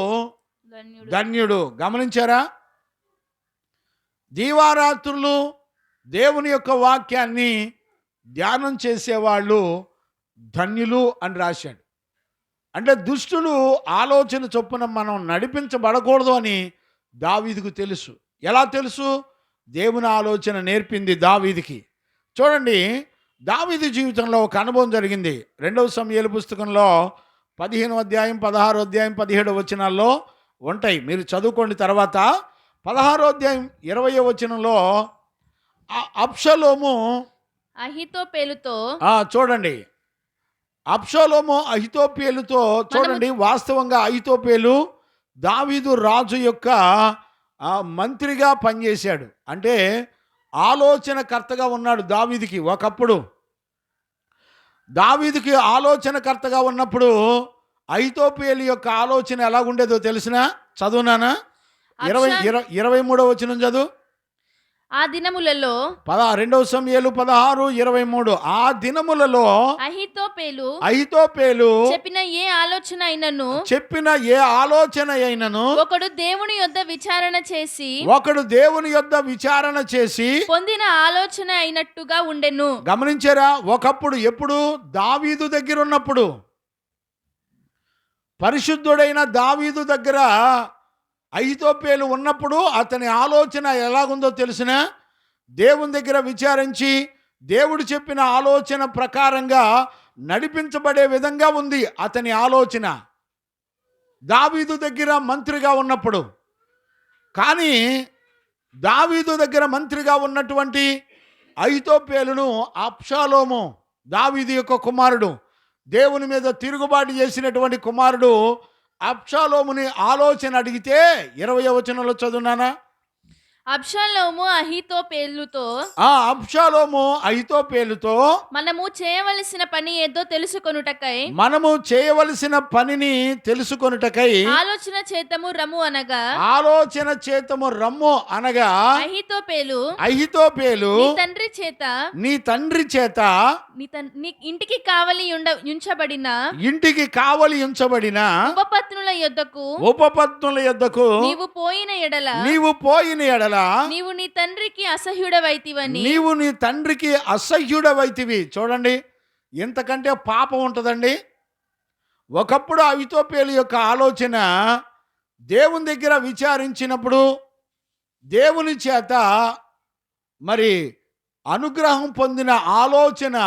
ధన్యుడు. గమనించారా? దీవారాత్రులు దేవుని యొక్క వాక్యాన్ని ధ్యానం చేసేవాళ్ళు ధన్యులు అని రాశాడు. అంటే దుష్టులు ఆలోచన చొప్పున మనం నడిపించబడకూడదు అని దావీదుకు తెలుసు. ఎలా తెలుసు? దేవుని ఆలోచన నేర్పింది దావీదుకి. చూడండి, దావీదు జీవితంలో ఒక అనుభవం జరిగింది. 2వ సమూయేలు పుస్తకంలో 15వ అధ్యాయం, 16వ అధ్యాయం, 17వ వచనాల్లో ఉంటాయి. మీరు చదువుకోండి. తర్వాత 16వ అధ్యాయం 20వ వచనంలో అబ్షలోము
అహీతోపెలుతో,
చూడండి, అబ్షలోము అహీతోపెలుతో, చూడండి, వాస్తవంగా అహీతోపెలు దావీదు రాజు యొక్క మంత్రిగా పనిచేశాడు. అంటే ఆలోచనకర్తగా ఉన్నాడు దావీదుకి. ఒకప్పుడు దావీదుకి ఆలోచనకర్తగా ఉన్నప్పుడు అహీతోపెలు యొక్క ఆలోచన ఎలాగుండేదో తెలిసిన? చదువునానా? 23వ వచనం చదువు.
ఆ దినములలో
2వ సమూయేలు 16:23. ఆ దినములలో అహీతోపెలు
చెప్పిన ఏ ఆలోచన అయినను ఒకడు దేవుని యొద్ద విచారణ చేసి పొందిన ఆలోచన అయినట్టుగా ఉండెను.
గమనించారా? ఒకప్పుడు, ఎప్పుడు? దావీదు దగ్గర ఉన్నప్పుడు. పరిశుద్ధుడైన దావీదు దగ్గర అహీతోపెలు ఉన్నప్పుడు అతని ఆలోచన ఎలాగుందో తెలిసిన, దేవుని దగ్గర విచారించి దేవుడు చెప్పిన ఆలోచన ప్రకారంగా నడిపించబడే విధంగా ఉంది అతని ఆలోచన దావీదు దగ్గర మంత్రిగా ఉన్నప్పుడు. కానీ దావీదు దగ్గర మంత్రిగా ఉన్నటువంటి అహీతోపెలును అబ్షాలోము, దావీదు యొక్క కుమారుడు, దేవుని మీద తిరుగుబాటు చేసినటువంటి కుమారుడు అబ్షాలోముని ఆలోచన అడిగితే 20వ వచనంలో చదువునానా,
అబ్షాలోము అహీతోపెలుతో
అబ్షాలోము అహీతోపెలుతో
మనము చేయవలసిన పని ఏదో తెలుసుకొనుటకై ఆలోచన చేతము రమ్ము అనగా అహీతోపెలు నీ తండ్రి చేత నీ ఇంటికి కావలి ఉంచబడిన ఉపపత్నుల యొద్దకు నీవు పోయిన ఎడల నీవు నీ తండ్రికి అసహ్యుడవైతివి. చూడండి, ఎంతకంటే పాపం ఉంటుందండి. ఒకప్పుడు అహీతోపెలు యొక్క ఆలోచన దేవుని దగ్గర విచారించినప్పుడు దేవుని చేత మరి అనుగ్రహం పొందిన ఆలోచన,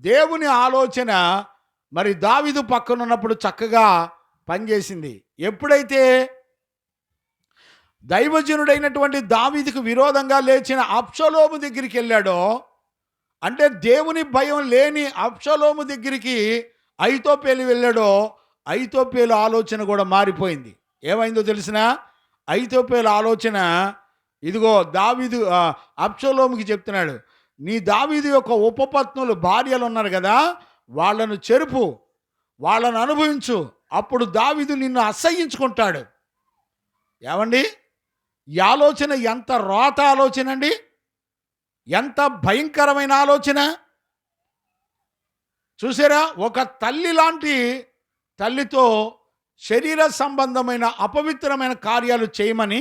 దేవుని ఆలోచన మరి దావీదు పక్కన ఉన్నప్పుడు చక్కగా పనిచేసింది. ఎప్పుడైతే దైవజనుడైనటువంటి దావీదుకు విరోధంగా లేచిన అబ్షాలోము దగ్గరికి వెళ్ళాడో, అంటే దేవుని భయం లేని అబ్షాలోము దగ్గరికి అహీతోపెలు వెళ్ళాడో, అహీతోపెలు ఆలోచన కూడా మారిపోయింది. ఏమైందో తెలిసిన, అహీతోపెలు ఆలోచన ఇదిగో దావీదు అబ్షాలోముకి చెప్తున్నాడు, నీ దావీదు యొక్క ఉపపత్నులు భార్యలు ఉన్నారు కదా, వాళ్ళను చెరుపు, వాళ్ళను అనుభవించు, అప్పుడు దావీదు నిన్ను అసహ్యించుకుంటాడు. ఏమండి, ఈ ఆలోచన ఎంత రోత ఆలోచన అండి, ఎంత భయంకరమైన ఆలోచన చూసారా. ఒక తల్లి లాంటి తల్లితో శరీర సంబంధమైన అపవిత్రమైన కార్యాలు చేయమని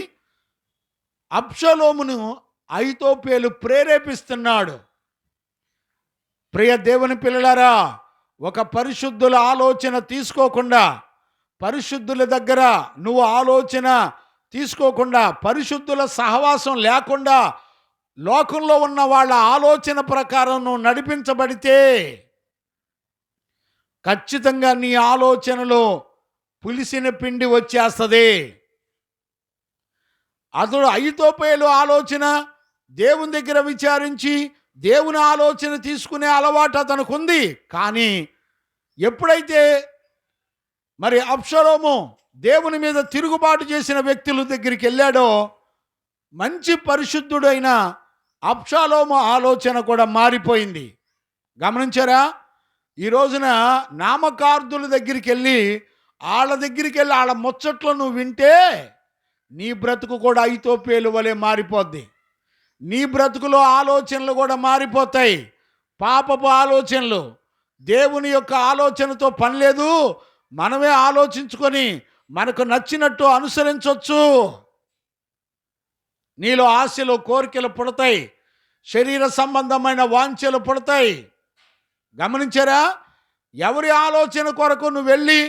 అబ్షాలోమును అహీతోపెలు ప్రేరేపిస్తున్నాడు. ప్రియ దేవుని పిల్లలారా, ఒక పరిశుద్ధుల ఆలోచన తీసుకోకుండా, పరిశుద్ధుల దగ్గర నువ్వు ఆలోచన తీసుకోకుండా, పరిశుద్ధుల సహవాసం లేకుండా లోకంలో ఉన్న వాళ్ళ ఆలోచన ప్రకారం నువ్వు నడిపించబడితే ఖచ్చితంగా నీ ఆలోచనలో పులిసిన పిండి వచ్చేస్తుంది. అతడు అహీతోపెలు ఆలోచన దేవుని దగ్గర విచారించి దేవుని ఆలోచన తీసుకునే అలవాటు అతనికి ఉంది. కానీ ఎప్పుడైతే మరి అబ్షాలోము దేవుని మీద తిరుగుబాటు చేసిన వ్యక్తుల దగ్గరికి వెళ్ళాడో, మంచి పరిశుద్ధుడైన అబ్షాలోము ఆలోచన కూడా మారిపోయింది. గమనించారా? ఈ రోజున నామకార్థుల దగ్గరికి వెళ్ళి వాళ్ళ ముచ్చట్లు నువ్వు వింటే నీ బ్రతుకు కూడా అహీతోపెలు వలె మారిపోద్ది. నీ బ్రతుకులో ఆలోచనలు కూడా మారిపోతాయి, పాపపు ఆలోచనలు. దేవుని యొక్క ఆలోచనతో పని లేదు, మనమే ఆలోచించుకొని మనకు నచ్చినట్టు అనుసరించవచ్చు. నీలో ఆశలు కోరికలు పుడతాయి, శరీర సంబంధమైన వాంఛలు పుడతాయి. గమనించారా? ఎవరి ఆలోచన కొరకు నువ్వు వెళ్ళి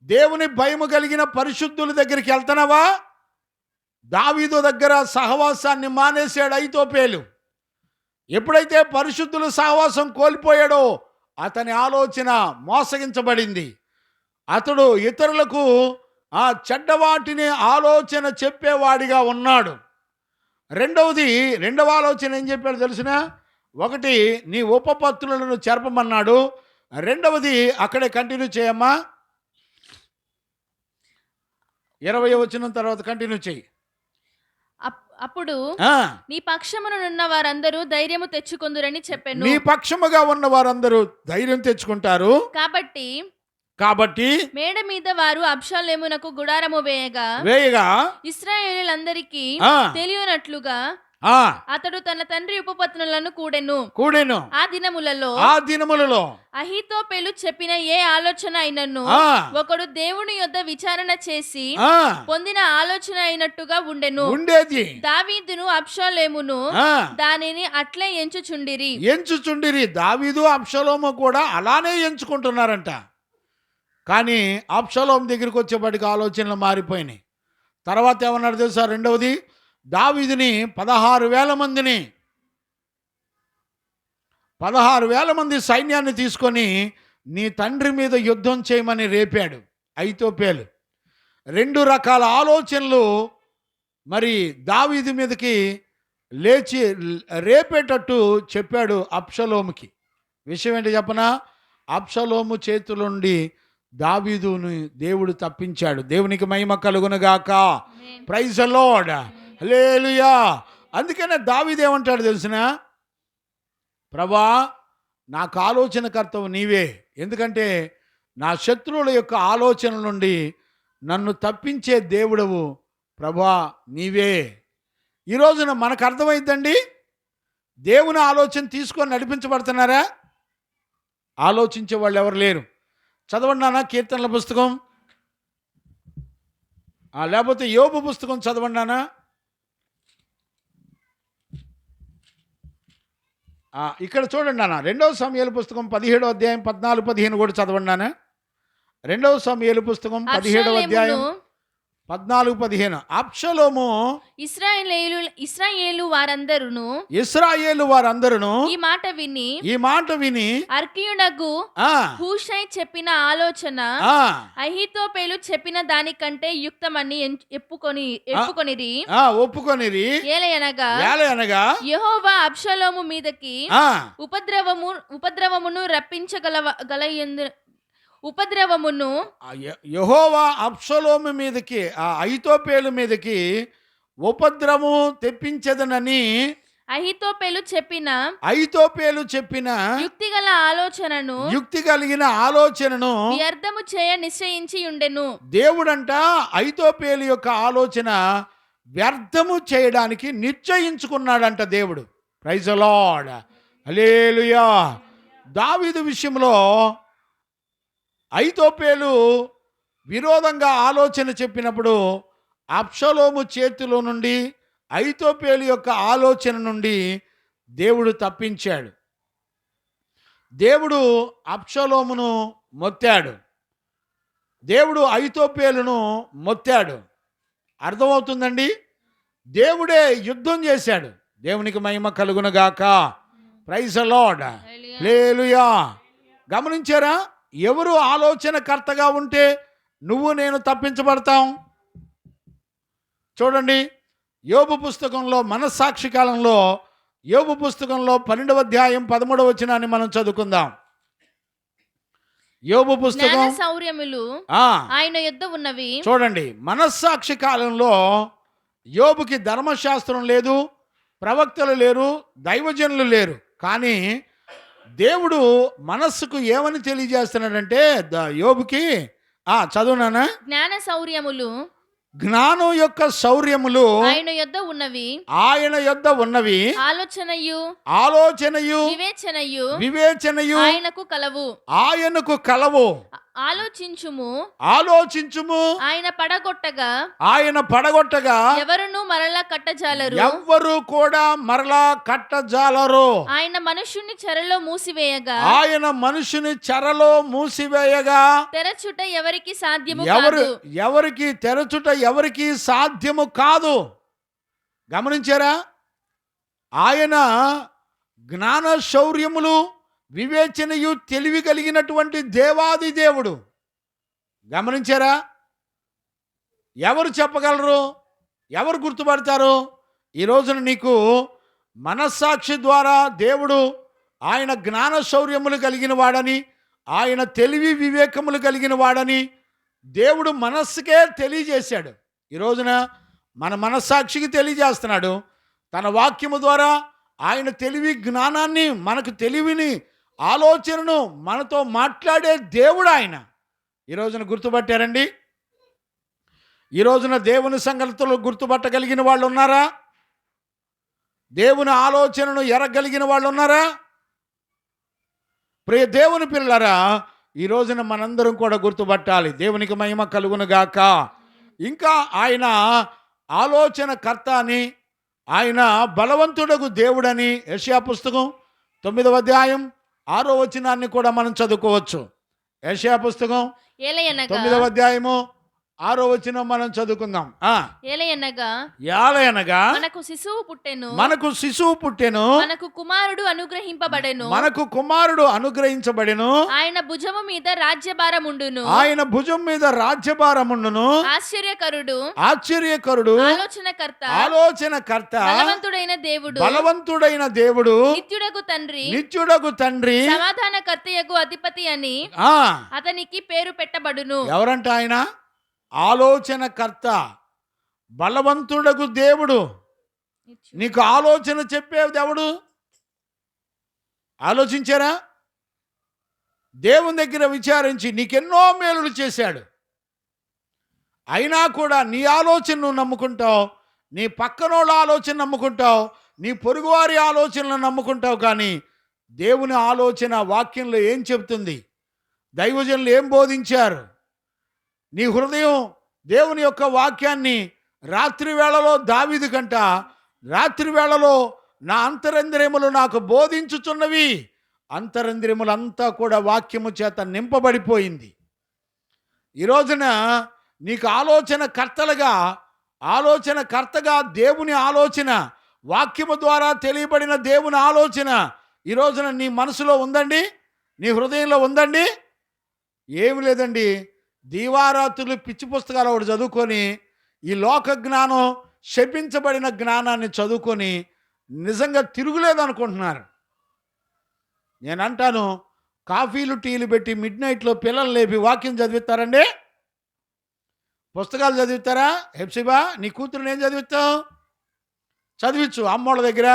దేవుని భయము కలిగిన పరిశుద్ధుల దగ్గరికి వెళ్తున్నావా? దావీదు దగ్గర సహవాసాన్ని మానేశాడు అహీతోపెలు. ఎప్పుడైతే పరిశుద్ధుల సహవాసం కోల్పోయాడో అతని ఆలోచన మోసగించబడింది. అతడు ఇతరులకు ఆ చెడ్డవాటిని ఆలోచన చెప్పేవాడిగా ఉన్నాడు. రెండవ ఆలోచన ఏం చెప్పాడు తెలిసిన? ఒకటి, నీ ఉపపత్నులను చెరపమన్నాడు. రెండవది అక్కడే కంటిన్యూ చేయమ్మా, 20వ వచనం తర్వాత కంటిన్యూ చేయి. అప్పుడు నీ పక్షమునున్న వారందరూ ధైర్యము తెచ్చుకొందురని చెప్పాను.
నీ పక్షముగా ఉన్న వారందరూ ధైర్యం తెచ్చుకుంటారు. కాబట్టి
మేడ మీద వారు అబ్షాలోమునకు గుడారము వేయగా ఇశ్రాయేలీయులందరికీ తెలియనట్లుగా అతడు తన తండ్రి ఉపపత్నులను కూడెను. ఆ దినములలో అహీతోపెలు చెప్పిన ఏ ఆలోచన అయినను ఒకడు దేవుని యొద్ద విచారణ చేసి పొందిన ఆలోచన అయినట్టుగా ఉండేది. దావీదును అబ్షాలోమును దానిని అట్లే ఎంచుచుండిరి.
దావీదు అబ్షాలోము కూడా అలానే ఎంచుకుంటున్నారంట.
కానీ అబ్షలోం దగ్గరికి వచ్చేప్పటికి ఆలోచనలు మారిపోయినాయి. తర్వాత ఏమన్నాడు తెలుసా? రెండవది, దావీదుని 16,000 మంది సైన్యాన్ని తీసుకొని నీ తండ్రి మీద యుద్ధం చేయమని రేపాడు అహీతోపెలు. 2 రకాల ఆలోచనలు మరి దావీదు మీదకి లేచి రేపేటట్టు చెప్పాడు అబ్షలోముకి. విషయం ఏంటి చెప్పనా? అబ్షలోము చేతుల నుండి దావీదుని దేవుడు తప్పించాడు. దేవునికి మహిమ కలుగునుగాక. Praise the Lord. హల్లెలూయా. అందుకనే దావీదు ఏమంటాడు తెలిసిన? ప్రభా, నాకు ఆలోచనకర్తవు నీవే. ఎందుకంటే నా శత్రువుల యొక్క ఆలోచన నుండి నన్ను తప్పించే దేవుడవు ప్రభా నీవే. ఈ రోజున మనకు అర్థమైందండి, దేవుని ఆలోచన తీసుకొని నడిపించబడుతున్నారా? ఆలోచించే వాళ్ళు ఎవరు లేరు. చదవండి నాన్న కీర్తనల పుస్తకం, లేకపోతే యోబు పుస్తకం చదవండి నాన్న. ఇక్కడ చూడండి నాన్న, 2వ సమూయేలు పుస్తకం 17వ అధ్యాయం 14-15 కూడా చదవండి నాన్న. 2వ సమూయేలు పుస్తకం 17వ అధ్యాయం 14-15. అబ్షలోము
ఇశ్రాయేలు వారందరును
ఈ మాట విని
అర్కీయునగు హూషై చెప్పిన ఆలోచన అహీతోపెలు చెప్పిన దానికంటే యుక్తమని ఒప్పుకొనిరి. ఏలయనగా యెహోవా అబ్షలోము మీదకి ఉపద్రవమును
యెహోవా అబ్షలోము మీదకి, అహీతోపెలు మీదకి ఉపద్రవము తెప్పించదనని
అహీతోపెలు చెప్పిన యుక్తి కలిగిన ఆలోచనను వ్యర్థము చేయ నిశ్చయించి ఉండెను.
దేవుడంట అహీతోపెలు యొక్క ఆలోచన వ్యర్థము చేయడానికి నిశ్చయించుకున్నాడంట దేవుడు. Praise the Lord. Hallelujah. David విషయంలో అహీతోపెలు విరోధంగా ఆలోచన చెప్పినప్పుడు అబ్షలోము చేతిలో నుండి, అహీతోపెలు యొక్క ఆలోచన నుండి దేవుడు తప్పించాడు. దేవుడు అబ్షలోమును మొత్తాడు, దేవుడు అహీతోపెలును మొత్తాడు. అర్థమవుతుందండి? దేవుడే యుద్ధం చేశాడు. దేవునికి మహిమ కలుగునుగాక. Praise the Lord. హల్లెలూయా. గమనించారా? ఎవరు ఆలోచనకర్తగా ఉంటే నువ్వు నేను తప్పించబడతాం. చూడండి, యోబు పుస్తకంలో, మనస్సాక్షి కాలంలో యోబు పుస్తకంలో 12వ అధ్యాయం 13వ వచనాన్ని మనం చదువుకుందాం. యోబు పుస్తకం
ఆయన యుద్ధ ఉన్నవి.
చూడండి, మనస్సాక్షి కాలంలో యోబుకి ధర్మశాస్త్రం లేదు, ప్రవక్తలు లేరు, దైవజనులు లేరు. కానీ దేవుడు మనస్సుకు ఏమని తెలియజేస్తున్నాడంటే యోబుకి, చదువునానా, జ్ఞానం యొక్క శౌర్యములు
ఆయన యొద్ద ఉన్నవి,
ఆలోచనయు వివేచనయు ఆయనకు కలవు. ఆలోచించుము
ఆయన
పడగొట్టగా ఎవ్వరు కూడా మరలా కట్టజాలరు.
ఆయన మనుషుని చెరలో మూసివేయగా తెరచుట ఎవరికి
సాధ్యము కాదు. గమనించారా? ఆయన జ్ఞాన శౌర్యములు, వివేచనయు, తెలివి కలిగినటువంటి దేవాది దేవుడు. గమనించారా? ఎవరు చెప్పగలరు? ఎవరు గుర్తుపడతారు? ఈ రోజున నీకు మనస్సాక్షి ద్వారా దేవుడు ఆయన జ్ఞాన శౌర్యములు కలిగిన వాడని, ఆయన తెలివి వివేకములు కలిగిన వాడని దేవుడు మనస్సుకే తెలియజేశాడు. ఈ రోజున మన మనస్సాక్షికి తెలియజేస్తున్నాడు. తన వాక్యము ద్వారా ఆయన తెలివి జ్ఞానాన్ని, మనకు తెలివిని, ఆలోచనను మనతో మాట్లాడే దేవుడు ఆయన. ఈ రోజున గుర్తుపట్టారండి? ఈ రోజున దేవుని సంగతులు గుర్తుపట్టగలిగిన వాళ్ళు ఉన్నారా? దేవుని ఆలోచనను ఎరగలిగిన వాళ్ళు ఉన్నారా? ప్రియ దేవుని పిల్లలారా, ఈ రోజున మనందరం కూడా గుర్తుపట్టాలి. దేవునికి మహిమ కలుగునుగాక. ఇంకా ఆయన ఆలోచన కర్త అని, ఆయన బలవంతుడగు దేవుడని యెషయా పుస్తకం 9వ అధ్యాయం 6వ వచనాన్ని కూడా మనం చదువుకోవచ్చు. యెషయా పుస్తకం
ఏలయనగా
9వ అధ్యాయము 6వ వచనం మనం చదువుకుందాం.
ఏలయనగా
యాలయనగా
మనకు శిశువు పుట్టెను,
మనకు శిశువు పుట్టెను,
మనకు కుమారుడు అనుగ్రహింపబడెను,
మనకు కుమారుడు అనుగ్రహించబడెను,
ఆయన భుజము మీద రాజ్యభారముండును,
ఆయన భుజం మీద రాజ్యభారముండును,
ఆశ్చర్యకరుడు,
ఆశ్చర్యకరుడు,
ఆలోచనకర్త,
ఆలోచనకర్త,
బలవంతుడైన దేవుడు,
బలవంతుడైన దేవుడు,
నిత్యుడగు తండ్రి,
నిత్యుడగు తండ్రి,
సమాధానకర్తయగు అధిపతి అని
ఆ
అతనికి పేరు పెట్టబడును.
ఎవరంట ఆయన? ఆలోచనకర్త, బలవంతుడగు దేవుడు. నీకు ఆలోచన చెప్పేది ఎవడు? ఆలోచించారా? దేవుని దగ్గర విచారించి నీకెన్నో మేలులు చేశాడు. అయినా కూడా నీ ఆలోచన నువ్వు నమ్ముకుంటావు, నీ పక్కనోళ్ళ ఆలోచన నమ్ముకుంటావు, నీ పొరుగువారి ఆలోచనలను నమ్ముకుంటావు. కానీ దేవుని ఆలోచన వాక్యంలో ఏం చెప్తుంది? దైవజనులు ఏం బోధించారు? నీ హృదయం దేవుని యొక్క వాక్యాన్ని రాత్రి వేళలో దావీదు కంట, రాత్రి వేళలో నా అంతరంద్రియములు నాకు బోధించుచున్నవి. అంతరంద్రియములంతా కూడా వాక్యము చేత నింపబడిపోయింది. ఈ రోజున నీకు ఆలోచనకర్తగా దేవుని ఆలోచన, వాక్యము ద్వారా తెలియబడిన దేవుని ఆలోచన ఈ రోజున నీ మనసులో ఉందండి, నీ హృదయంలో ఉందండి? ఏమి లేదండి. దీవారాత్రులు పిచ్చి పుస్తకాలు ఒకటి చదువుకొని ఈ లోక జ్ఞానం, శపించబడిన జ్ఞానాన్ని చదువుకొని నిజంగా తిరుగులేదు అనుకుంటున్నారు. నేను అంటాను, కాఫీలు టీలు పెట్టి మిడ్ నైట్లో పిల్లలు లేపి వాక్యం చదివిస్తారండి? పుస్తకాలు చదివిస్తారా? హెప్సిబా, నీ కూతురుని ఏం చదివిస్తావు? చదివించు. అమ్మోళ్ళ దగ్గర,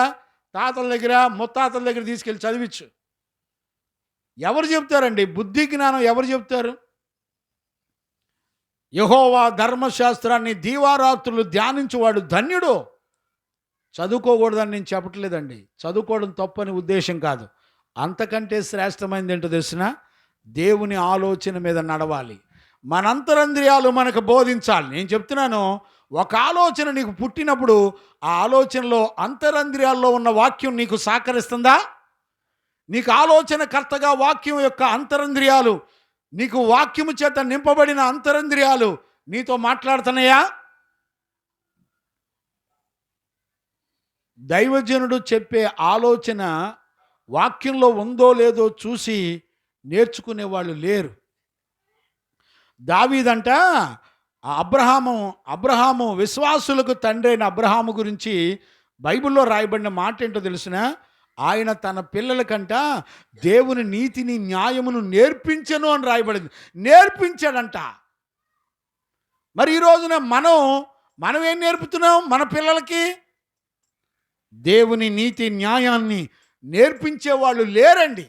తాతల దగ్గర, ముత్తాతల దగ్గర తీసుకెళ్ళి చదివించు. ఎవరు చెప్తారండి బుద్ధి జ్ఞానం? ఎవరు చెప్తారు? యెహోవా ధర్మశాస్త్రాన్ని దీవారాత్రులు ధ్యానించువాడు ధన్యుడు. చదువుకోకూడదని నేను చెప్పట్లేదండి, చదువుకోవడం తప్పని ఉద్దేశం కాదు. అంతకంటే శ్రేష్టమైనది ఏంటో తెలిసిన? దేవుని ఆలోచన మీద నడవాలి. మన అంతరంద్రియాలు మనకు బోధించాలి. నేను చెప్తున్నాను, ఒక ఆలోచన నీకు పుట్టినప్పుడు ఆ ఆలోచనలో అంతరంద్రియాల్లో ఉన్న వాక్యం నీకు సహకరిస్తుందా? నీకు ఆలోచనకర్తగా వాక్యం యొక్క అంతరంద్రియాలు, నీకు వాక్యము చేత నింపబడిన అంతరంద్రియాలు నీతో మాట్లాడుతున్నాయా? దైవజనుడు చెప్పే ఆలోచన వాక్యంలో ఉందో లేదో చూసి నేర్చుకునే వాళ్ళు లేరు. దావీదంట అబ్రహాము విశ్వాసులకు తండ్రి అయిన అబ్రహాము గురించి బైబిల్లో రాయబడిన మాట ఏంటో తెలిసిన? ఆయన తన పిల్లలకంట దేవుని నీతిని, న్యాయమును నేర్పించను అని రాయబడింది. నేర్పించాడంట. మరి ఈ రోజున మనం ఏం నేర్పుతున్నాం మన పిల్లలకి? దేవుని నీతి, న్యాయాన్ని నేర్పించే వాళ్ళు లేరండి.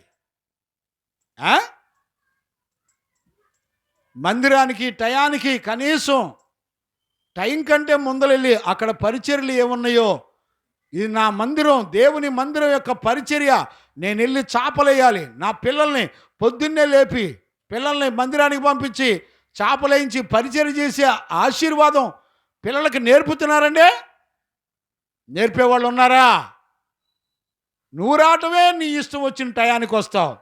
మందిరానికి టయానికి కనీసం టైం కంటే ముందలెళ్ళి అక్కడ పరిచర్యలు ఏమున్నాయో, ఇది నా మందిరం, దేవుని మందిరం యొక్క పరిచర్య, నేను వెళ్ళి చాపలేయాలి. నా పిల్లల్ని పొద్దున్నే లేపి పిల్లల్ని మందిరానికి పంపించి చాపలేయించి పరిచర్య చేసే ఆశీర్వాదం పిల్లలకి నేర్పుతున్నారండి? నేర్పేవాళ్ళు ఉన్నారా? నువ్వు రావటమే నీ ఇష్టం వచ్చిన టయానికి వస్తావు.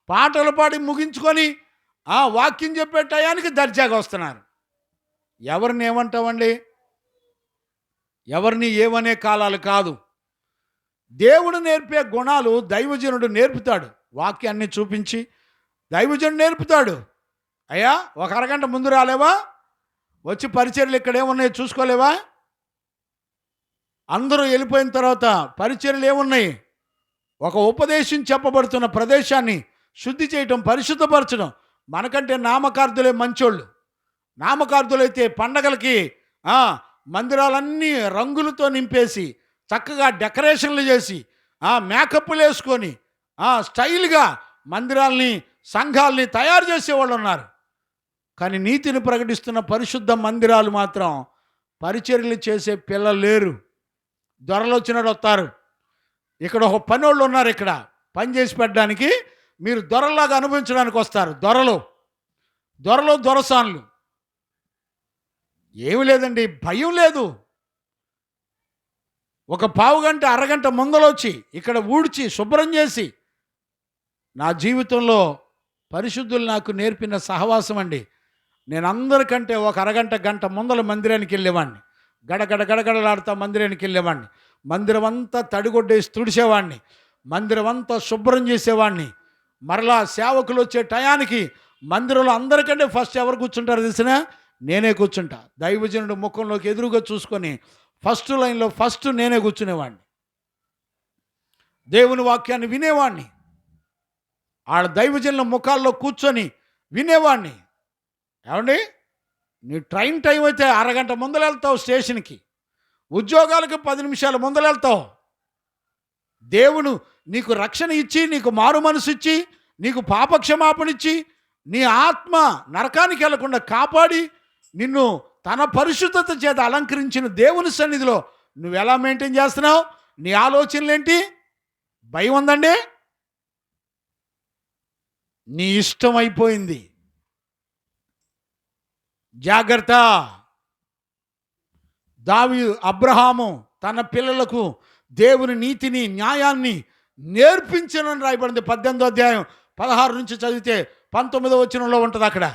పాటలు పాడి ముగించుకొని వాక్యం చెప్పే టయానికి దర్జాగా వస్తున్నారు. ఎవరిని ఏమంటావండి? ఎవరిని ఏమనే కాలాలు కాదు. దేవుడు నేర్పే గుణాలు దైవజనుడు నేర్పుతాడు. వాక్యాన్ని చూపించి దైవజనుడు నేర్పుతాడు. అయ్యా, ఒక అరగంట ముందు రాలేవా? వచ్చి పరిచర్యలు ఇక్కడ ఏమున్నాయో చూసుకోలేవా? అందరూ వెళ్ళిపోయిన తర్వాత పరిచర్యలు ఏమున్నాయి? ఒక ఉపదేశం చెప్పబడుతున్న ప్రదేశాన్ని శుద్ధి చేయటం, పరిశుద్ధపరచడం. మనకంటే నామకార్థులే మంచోళ్ళు. నామకార్థులైతే పండగలకి మందిరాలన్నీ రంగులతో నింపేసి చక్కగా డెకరేషన్లు చేసి మేకప్లు వేసుకొని స్టైల్గా మందిరాల్ని, సంఘాలని తయారు చేసేవాళ్ళు ఉన్నారు. కానీ నీతిని ప్రకటిస్తున్న పరిశుద్ధ మందిరాలు మాత్రం పరిచర్యలు చేసే పిల్లలు లేరు. దొరలు వచ్చినట్టు వస్తారు. ఇక్కడ ఒక పనోళ్ళు ఉన్నారు, ఇక్కడ పని చేసి పెట్టడానికి. మీరు దొరలాగా అనుభవించడానికి వస్తారు. దొరసాన్లు. ఏమి లేదండి, భయం లేదు. ఒక పావుగంట, అరగంట ముందలొచ్చి ఇక్కడ ఊడ్చి శుభ్రం చేసి, నా జీవితంలో పరిశుద్ధులు నాకు నేర్పిన సహవాసం అండి. నేను అందరికంటే ఒక అరగంట గంట ముందల మందిరానికి వెళ్ళేవాడిని. గడగడ గడగడలాడుతా మందిరానికి వెళ్ళేవాడిని. మందిరం అంతా తడిగొడ్డేసి తుడిసేవాడిని. మందిరం అంతా శుభ్రం చేసేవాడిని. మరలా సేవకులు వచ్చే టయానికి మందిరంలో అందరికంటే ఫస్ట్ ఎవరు కూర్చుంటారో తెలిసినా నేనే కూర్చుంటా. దైవజనుడు ముఖంలోకి ఎదురుగా చూసుకొని ఫస్ట్ లైన్లో ఫస్ట్ నేనే కూర్చునేవాడిని. దేవుని వాక్యాన్ని వినేవాడిని. ఆడ దైవజనుల ముఖాల్లో కూర్చొని వినేవాడిని. ఏమండి, నీ ట్రైన్ టైం అయితే అరగంట ముందర వెళ్తావు స్టేషన్కి, ఉద్యోగాలకు 10 నిమిషాల ముందర వెళ్తావు. దేవుడు నీకు రక్షణ ఇచ్చి, నీకు మారు మనసు ఇచ్చి, నీకు పాపక్షమాపణ ఇచ్చి, నీ ఆత్మ నరకానికి వెళ్లకుండా కాపాడి నిన్ను తన పరిశుద్ధత చేత అలంకరించిన దేవుని సన్నిధిలో నువ్వు ఎలా మెయింటైన్ చేస్తున్నావు? నీ ఆలోచనలేంటి? భయం ఉందండి? నీ ఇష్టం అయిపోయింది. జాగ్రత్త. అబ్రహాము తన పిల్లలకు దేవుని నీతిని న్యాయాన్ని నేర్పించనని రాయబడింది. 18వ అధ్యాయం 16 నుంచి చదివితే 19వ వచనంలో ఉంటుంది. అక్కడ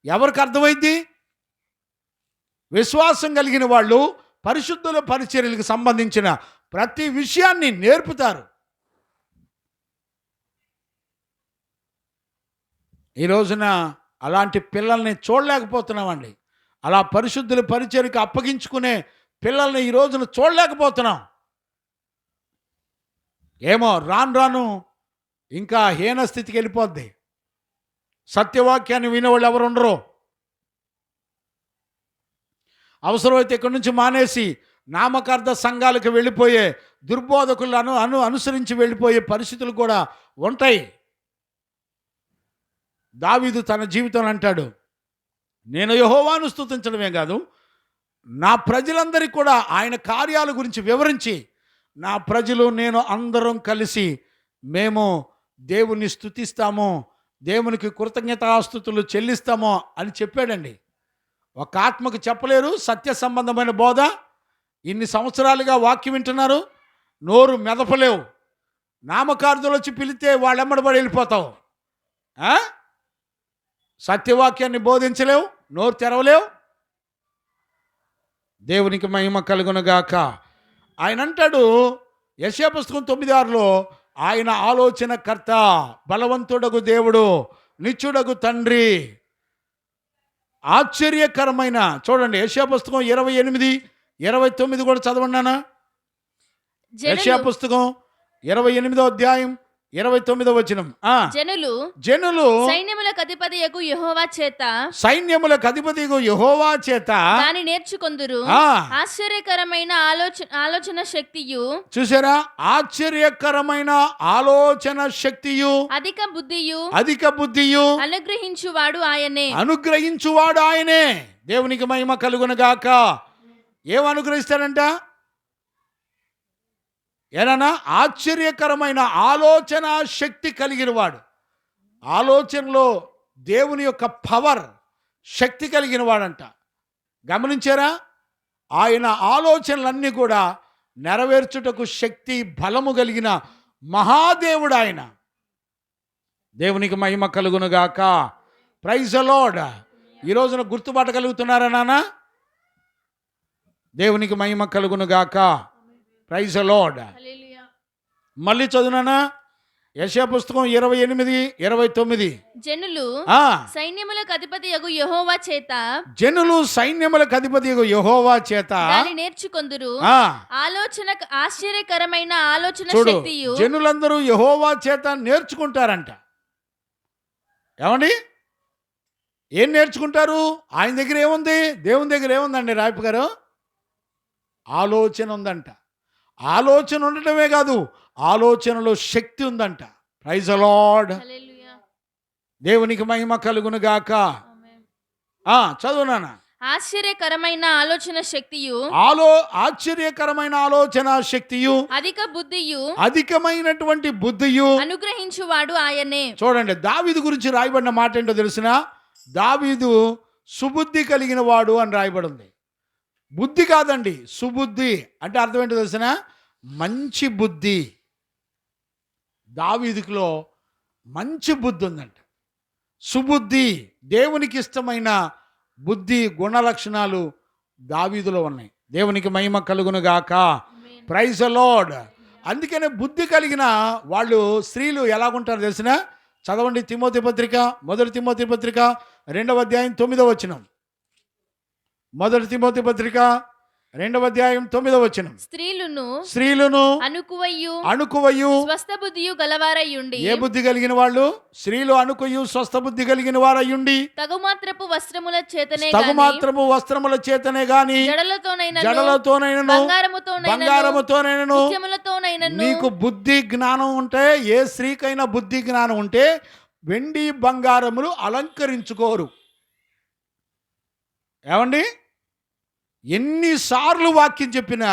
ఎవరికి అర్థమైంది? విశ్వాసం కలిగిన వాళ్ళు పరిశుద్ధుల పరిచర్యలకు సంబంధించిన ప్రతి విషయాన్ని నేర్పుతారు. ఈ రోజున అలాంటి పిల్లల్ని చూడలేకపోతున్నామండి. అలా పరిశుద్ధుల పరిచర్యకు అప్పగించుకునే పిల్లల్ని ఈ రోజున చూడలేకపోతున్నాం. ఏమో రాను రాను ఇంకా హీన స్థితికి వెళ్ళిపోద్ది. సత్యవాక్యాన్ని వినేవాళ్ళు ఎవరు ఉండరు. అవసరమైతే ఇక్కడి నుంచి మానేసి నామకార్థ సంఘాలకు వెళ్ళిపోయే దుర్బోధకులను అనుసరించి వెళ్ళిపోయే పరిస్థితులు కూడా ఉంటాయి. దావీదు తన జీవితంలో అంటాడు, నేను యెహోవాను స్తుతించడమే కాదు, నా ప్రజలందరికీ కూడా ఆయన కార్యాల గురించి వివరించి, నా ప్రజలు నేను అందరం కలిసి మేము దేవుని స్తుతిస్తాము, దేవునికి కృతజ్ఞతాస్తుతులు చెల్లిస్తాము అని చెప్పాడండి. ఒక ఆత్మకు చెప్పలేరు సత్య సంబంధమైన బోధ. ఇన్ని సంవత్సరాలుగా వాక్యం వింటున్నారు, నోరు మెదపలేవు. నామకార్థులు వచ్చి పిలితే వాళ్ళెమ్మడబడి వెళ్ళిపోతావు. సత్యవాక్యాన్ని బోధించలేవు, నోరు తెరవలేవు. దేవునికి మహిమ కలుగునుగాక. ఆయన అంటాడు యెషయా పుస్తకం 9:6లో, ఆయన ఆలోచనకర్త, బలవంతుడగు దేవుడు, నిత్యుడగు తండ్రి, ఆశ్చర్యకరమైన. చూడండి యెషయా పుస్తకం 28:29 కూడా చదవన్నానా? యెషయా పుస్తకం 28వ అధ్యాయం 29వ వచనం. జనులు
సైన్యములకు అధిపతియగు
యెహోవా చేత
దాని నేర్చుకొందురు. ఆశ్చర్యకరమైన ఆలోచన శక్తియు.
చూసారా? ఆశ్చర్యకరమైన ఆలోచన శక్తియు, అధిక బుద్ధియు అనుగ్రహించువాడు ఆయనే. దేవునికి మహిమ కలుగునుగాక. ఏం అనుగ్రహిస్తాడంట? ఏనా? ఆశ్చర్యకరమైన ఆలోచన శక్తి కలిగిన వాడు. ఆలోచనలో దేవుని యొక్క పవర్, శక్తి కలిగిన వాడంట. గమనించారా? ఆయన ఆలోచనలన్నీ కూడా నెరవేర్చుటకు శక్తి, బలము కలిగిన మహాదేవుడు ఆయన. దేవునికి మహిమ కలుగునుగాక. Praise the Lord. ఈ రోజున గుర్తుపట్టగలుగుతున్నారా నాన్న? దేవునికి మహిమ కలుగునుగాక. Praise the Lord. మళ్ళీ చదువునా? యెషయా పుస్తకం 28:29.
జనులు సైన్యములకు అధిపతియగు
యెహోవా చేత
దాని నేర్చుకొందురు. ఆశ్చర్యకరమైన ఆలోచన శక్తియు.
జనులందరూ యెహోవా చేత నేర్చుకుంటారంట. ఏమండి? ఏం నేర్చుకుంటారు? ఆయన దగ్గర ఏముంది? దేవుని దగ్గర ఏముందండి రాయపు గారు? ఆలోచన ఉందంట. ఆలోచన ఉండటమే కాదు, ఆలోచనలో శక్తి ఉందంట. Praise the Lord. దేవునికి మహిమ కలుగునుగాక. చదువునా?
ఆశ్చర్యకరమైన ఆలోచన శక్తియు,
ఆశ్చర్యకరమైన ఆలోచన శక్తియు, అధికమైనటువంటి బుద్ధియు
అనుగ్రహించువాడు ఆయనే.
చూడండి, దావీదు గురించి రాయబడిన మాట ఏంటో తెలిసిన? దావీదు సుబుద్ధి కలిగిన వాడు అని రాయబడింది. బుద్ధి కాదండి, సుబుద్ధి అంటే అర్థం ఏంటో తెలిసిన? మంచి బుద్ధి. దావీదులో మంచి బుద్ధి ఉందంట. సుబుద్ధి, దేవునికి ఇష్టమైన బుద్ధి గుణ లక్షణాలు దావీదులో ఉన్నాయి. దేవునికి మహిమ కలుగును గాక. Praise the Lord. అందుకనే బుద్ధి కలిగిన వాళ్ళు స్త్రీలు ఎలాగుంటారు తెలిసిన? చదవండి తిమోతి పత్రిక, మొదటి తిమోతి పత్రిక 2వ అధ్యాయం 9వ వచనం. మొదటి తిమోతి పత్రిక 2వ అధ్యాయం 9వ వచనం. స్త్రీలను అణుకువయు
స్వస్థ బుద్ధియు గలవారయ్యుండి.
ఏ బుద్ధి కలిగిన వాళ్ళు? స్త్రీలు అణుకుయు స్వస్థ బుద్ధి కలిగిన వారయ్యుండి
తగుమాత్రపు వస్త్రముల చేతనే గాని
జడలతోనైనను బంగారముతోనైనను నీకు బుద్ధి జ్ఞానం ఉంటే, ఏ స్త్రీకైనా బుద్ధి జ్ఞానం ఉంటే వెండి బంగారములు అలంకరించుకోరు. ఏమండి, ఎన్నిసార్లు వాక్యం చెప్పినా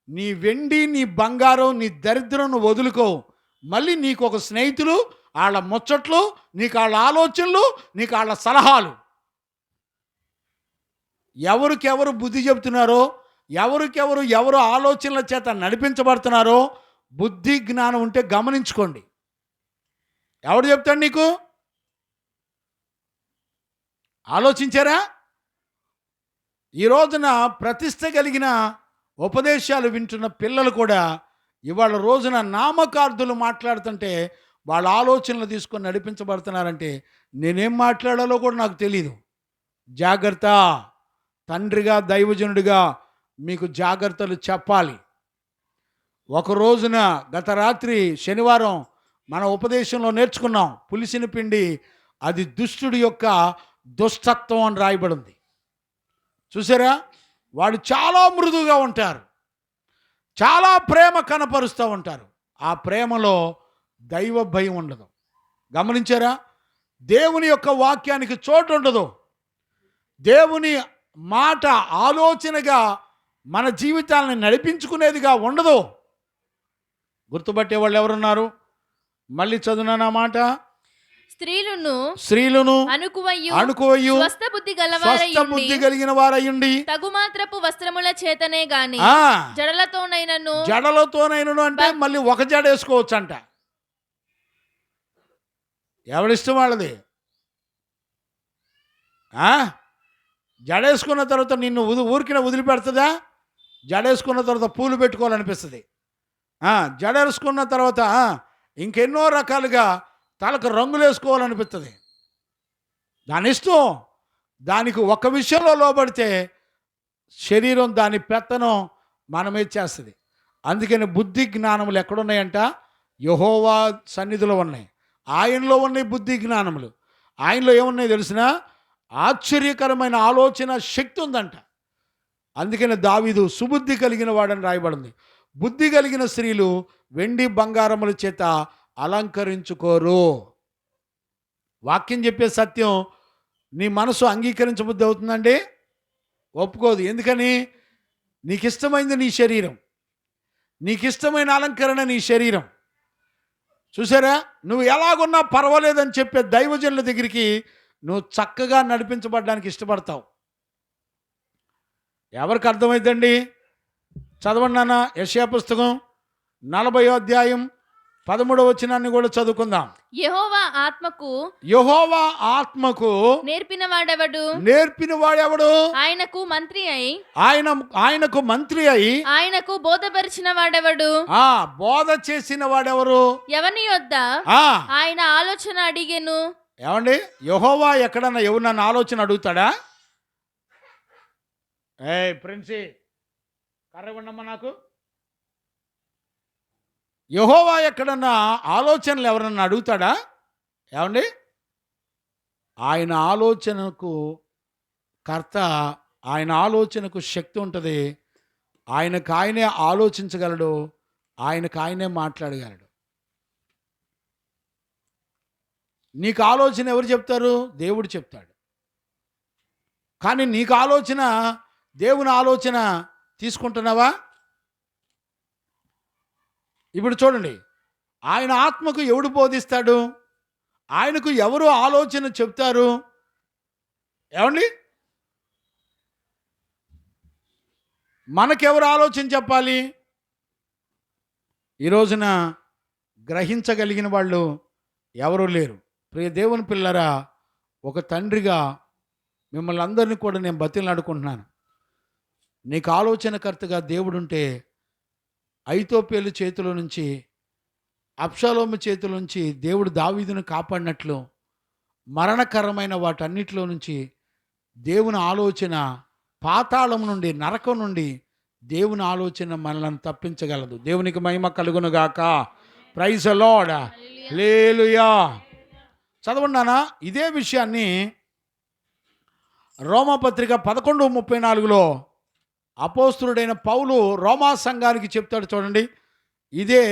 నీ వెండి, నీ బంగారం, నీ దరిద్రం నువ్వు వదులుకో. మళ్ళీ నీకు ఒక స్నేహితులు, వాళ్ళ ముచ్చట్లు, నీకు వాళ్ళ ఆలోచనలు, నీకు వాళ్ళ సలహాలు. ఎవరికెవరు బుద్ధి చెబుతున్నారో, ఎవరు ఆలోచనల చేత నడిపించబడుతున్నారో బుద్ధి జ్ఞానం ఉంటే గమనించుకోండి. ఎవడు చెప్తాడు నీకు? ఆలోచించారా? ఈ రోజున ప్రతిష్ట కలిగిన ఉపదేశాలు వింటున్న పిల్లలు కూడా ఇవాళ రోజున నామకార్థులు మాట్లాడుతుంటే వాళ్ళ ఆలోచనలు తీసుకొని నడిపించబడుతున్నారంటే నేనేం మాట్లాడాలో కూడా నాకు తెలీదు. జాగ్రత్త. తండ్రిగా, దైవజనుడిగా మీకు జాగ్రత్తలు చెప్పాలి. ఒక రోజున గత రాత్రి శనివారం మన ఉపదేశంలో నేర్చుకున్నాం, పులిసిన పిండి అది దుష్టుడి యొక్క దుష్టత్వం అని రాయబడింది. చూసారా? వాడు చాలా మృదువుగా ఉంటారు, చాలా ప్రేమ కనపరుస్తూ ఉంటారు. ఆ ప్రేమలో దైవ భయం ఉండదు. గమనించారా? దేవుని యొక్క వాక్యానికి చోటు ఉండదు. దేవుని మాట ఆలోచనగా మన జీవితాలను నడిపించుకునేదిగా ఉండదు. గుర్తుపట్టే వాళ్ళు ఎవరున్నారు? మళ్ళీ చదువునా మాట. స్త్రీలను అణుకువయు
స్వస్థ బుద్ధి
కలిగిన వారయ్యుండి
తగుమాత్రపు వస్త్రముల చేతనే గాని జడలతోనైనను
అంటే మళ్ళీ ఒక జడ వేసుకోవచ్చు అంట. ఎవడిష్టం వాళ్ళది. జడేసుకున్న తర్వాత నిన్ను ఊరికిన వదిలిపెడుతుందా? జడేసుకున్న తర్వాత పూలు పెట్టుకోవాలనిపిస్తుంది. జడేసుకున్న తర్వాత ఇంకెన్నో రకాలుగా తలకు రంగులు వేసుకోవాలనిపిస్తుంది. దాని ఇష్టం. దానికి ఒక విషయంలో లోబడితే శరీరం దాని పెత్తనం మనమే చేస్తుంది. అందుకని బుద్ధి జ్ఞానములు ఎక్కడున్నాయంట? యెహోవా సన్నిధిలో ఉన్నాయి. ఆయనలో ఉన్నాయి బుద్ధి జ్ఞానములు. ఆయనలో ఏమున్నాయి తెలిసిన? ఆశ్చర్యకరమైన ఆలోచన శక్తి ఉందంట. అందుకని దావీదు సుబుద్ధి కలిగిన వాడని రాయబడింది. బుద్ధి కలిగిన స్త్రీలు వెండి బంగారముల చేత అలంకరించుకోరు. వాక్యం చెప్పే సత్యం నీ మనసు అంగీకరించబుద్ధి అవుతుందండి? ఒప్పుకోదు. ఎందుకని? నీకు ఇష్టమైంది నీ శరీరం, నీకు ఇష్టమైన అలంకరణ నీ శరీరం. చూసారా? నువ్వు ఎలాగున్నా పర్వాలేదని చెప్పే దైవజనుల దగ్గరికి నువ్వు చక్కగా నడిపించబడడానికి ఇష్టపడతావు. ఎవరికి అర్థమైందండి? చదవండి నాన్న. యెషయా పుస్తకం 40వ అధ్యాయం 13వ వచనాన్ని కూడా చదువుకుందాం.
యెహోవా ఆత్మకు నేర్పిన వాడెవడు? ఆయనకు మంత్రి అయి ఆయనకు బోధపరిచిన వాడెవడు?
బోధ చేసిన వాడెవరు?
ఎవని యొద్ద ఆయన ఆలోచన అడిగెను.
ఏమండి, యెహోవా ఎక్కడన్నా ఎవరినన్నా ఆలోచన అడుగుతాడా? ప్రిన్సీ కర్ర ఉండమ్మా నాకు. యెహోవా ఎక్కడన్నా ఆలోచనలు ఎవరన్నా అడుగుతాడా? ఏమండి, ఆయన ఆలోచనకు కర్త, ఆయన ఆలోచనకు శక్తి ఉంటుంది. ఆయనకు ఆయనే ఆలోచించగలడు, ఆయనకు ఆయనే మాట్లాడగలడు. నీకు ఆలోచన ఎవరు చెప్తారు? దేవుడు చెప్తాడు. కానీ నీకు ఆలోచన, దేవుని ఆలోచన తీసుకుంటున్నావా? ఇప్పుడు చూడండి, ఆయన ఆత్మకు ఎవడు బోధిస్తాడు? ఆయనకు ఎవరు ఆలోచన చెప్తారు? ఏమండి, మనకెవరు ఆలోచన చెప్పాలి? ఈ రోజున గ్రహించగలిగిన వాళ్ళు ఎవరూ లేరు. ప్రియ దేవుని పిల్లరా, ఒక తండ్రిగా మిమ్మల్ని అందరినీ కూడా నేను బతిలాడుకుంటున్నాను. నీకు ఆలోచనకర్తగా దేవుడుంటే ఐతోపేలు చేతిలో నుంచి, అబ్షాలోము చేతిలో నుంచి దేవుడు దావీదును కాపాడినట్లు మరణకరమైన వాటన్నిటిలో నుంచి దేవుని ఆలోచన, పాతాళం నుండి, నరకం నుండి దేవుని ఆలోచన మనల్ని తప్పించగలదు. దేవునికి మహిమ కలుగునుగాక. Praise the Lord. హల్లెలూయా. చదవండానా ఇదే విషయాన్ని రోమాపత్రిక 11:34లో అపోస్తులుడైన పౌలు రోమా సంఘానికి చెప్తాడు. చూడండి, ఇదే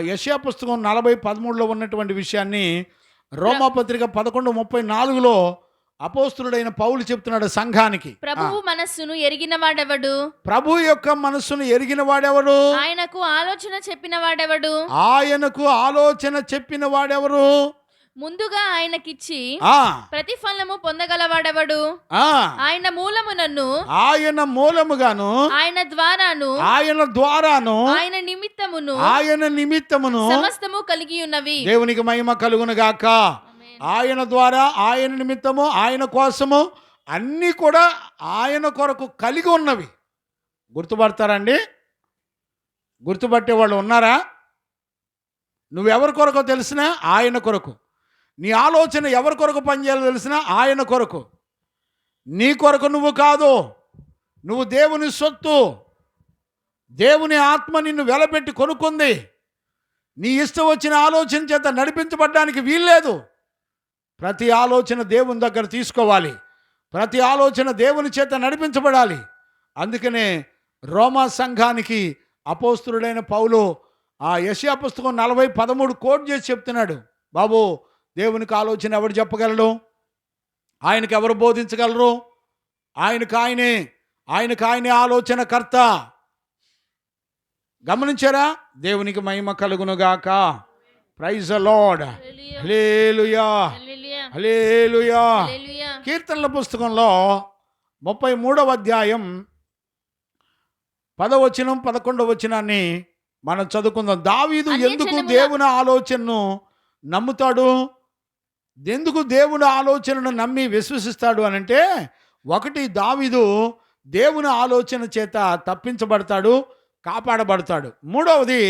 యెషయా పుస్తకం 40:13లో ఉన్నటువంటి విషయాన్ని రోమాపత్రిక 11:34లో అపోస్తులుడైన పౌలు చెప్తున్నాడు సంఘానికి.
ప్రభువు మనస్సును ఎరిగిన వాడెవడు?
ప్రభు యొక్క మనస్సును ఎరిగిన వాడెవరు?
ఆయనకు ఆలోచన చెప్పిన వాడెవడు?
ఆయనకు ఆలోచన చెప్పిన వాడెవరు?
ముందుగా ఆయనకిచ్చి
ఆ
ప్రతిఫలము పొందగలవాడెవడు?
ఆ
ఆయన మూలమునను,
ఆయన మూలముగాను,
ఆయన ద్వారాను,
ఆయన ద్వారాను,
ఆయన నిమిత్తమును సమస్తము కలిగి ఉన్నవి.
దేవునికి మహిమ కలుగునుగాక. ఆయన ద్వారా, ఆయన నిమిత్తము, ఆయన కోసము అన్నీ కూడా ఆయన కొరకు కలిగి ఉన్నవి. గుర్తుపడతారండి? గుర్తుపట్టే వాళ్ళు ఉన్నారా? నువ్వెవరి కొరకు తెలిసినా ఆయన కొరకు. నీ ఆలోచన ఎవరి కొరకు పనిచేయాలో తెలిసినా ఆయన కొరకు. నీ కొరకు నువ్వు కాదు, నువ్వు దేవుని సొత్తు. దేవుని ఆత్మ నిన్ను వెలపెట్టి కొనుక్కుంది. నీ ఇష్టం వచ్చిన ఆలోచన చేత నడిపించబడ్డానికి వీల్లేదు. ప్రతి ఆలోచన దేవుని దగ్గర తీసుకోవాలి. ప్రతి ఆలోచన దేవుని చేత నడిపించబడాలి. అందుకనే రోమా సంఘానికి అపోస్తులుడైన పౌలు యెషయా పుస్తకం 40:13 కోట్ చేసి చెప్తున్నాడు. బాబు, దేవునికి ఆలోచన ఎవరు చెప్పగలడు? ఆయనకు ఎవరు బోధించగలరు? ఆయనకు ఆయనే ఆలోచనకర్త. గమనించారా? దేవునికి మహిమ కలుగునుగాక. Praise the Lord. Hallelujah, hallelujah. కీర్తనల పుస్తకంలో 33వ అధ్యాయం 10వ వచనం 11వ వచనాన్ని మనం చదువుకుందాం. దావీదు ఎందుకు దేవుని ఆలోచనను నమ్ముతాడు? ఎందుకు దేవుని ఆలోచనను నమ్మి విశ్వసిస్తాడు అనంటే, ఒకటి, దావీదు దేవుని ఆలోచన చేత తప్పించబడతాడు, కాపాడబడతాడు. మూడవది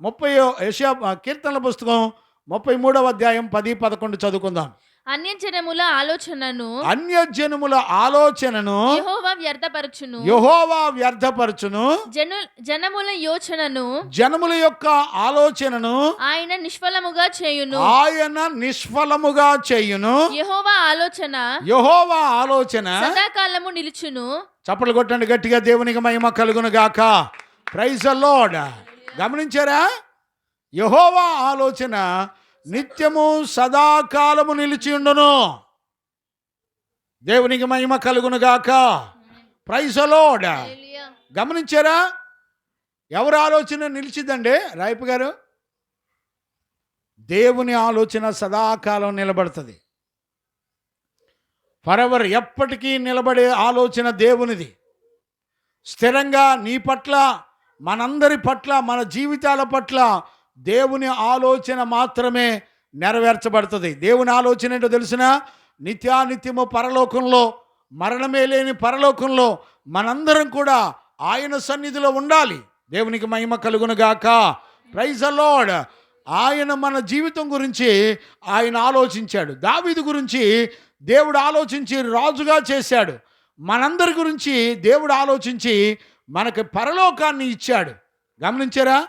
30 యెషయా కీర్తనల పుస్తకం 33వ అధ్యాయం 10-11 చదువుకుందాం.
అన్యజనముల ఆలోచనను
యెహోవా వ్యర్థపరచును. జనముల యొక్క ఆలోచనను ఆయన నిష్ఫలముగా చేయును.
యెహోవా ఆలోచన సదాకాలము నిలుచును.
చప్పట్లు కొట్టండి గట్టిగా. దేవునికి మహిమ కలుగును గాక. Praise the Lord. గమనించారా? యెహోవా ఆలోచన నిత్యము సదాకాలము నిలిచి ఉండును. దేవునికి మహిమ కలుగును గాక. Praise the Lord. గమనించారా? ఎవరి ఆలోచన నిలిచిద్దండి రాయపు గారు? దేవుని ఆలోచన సదాకాలం నిలబడుతుంది. ఫరెవర్, ఎప్పటికీ నిలబడే ఆలోచన దేవునిది. స్థిరంగా నీ పట్ల, మనందరి పట్ల, మన జీవితాల పట్ల దేవుని ఆలోచన మాత్రమే నెరవేర్చబడుతుంది. దేవుని ఆలోచన ఏంటో తెలిసిన? నిత్యానిత్యము పరలోకంలో, మరణమే లేని పరలోకంలో మనందరం కూడా ఆయన సన్నిధిలో ఉండాలి. దేవునికి మహిమ కలుగునుగాక. Praise the Lord. ఆయన మన జీవితం గురించి ఆయన ఆలోచించాడు. దావీదు గురించి దేవుడు ఆలోచించి రాజుగా చేశాడు. మనందరి గురించి దేవుడు ఆలోచించి మనకి పరలోకాన్ని ఇచ్చాడు. గమనించారా?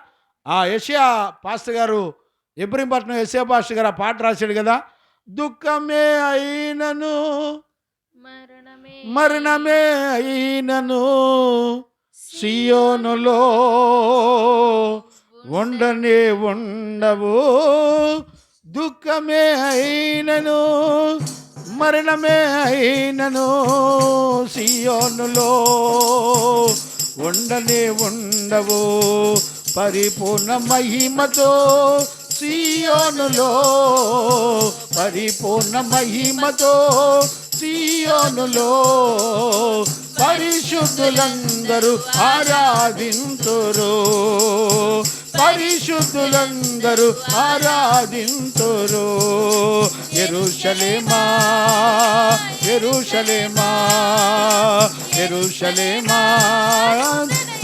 యెషయా పాస్టర్ గారు, ఇబ్రహీంపట్నం యెషయా పాస్టర్ గారు ఆ పాట రాశాడు కదా. దుఃఖమే అయినను, మరణమే అయినను, సియోనులో ఉండనే ఉండవు. దుఃఖమే అయినను, మరణమే అయినను, సియోనులో ఉండనే ఉండవు. పరిపూర్ణ మహిమతో సియోనులో, పరిపూర్ణ మహిమతో సియోనులో పరిశుద్ధులందరూ ఆరాధింతురు. పరిశుద్ధులందరూ ఆరాధింతురు. యెరూషలేమా యెరూషలేమా యెరూషలేమా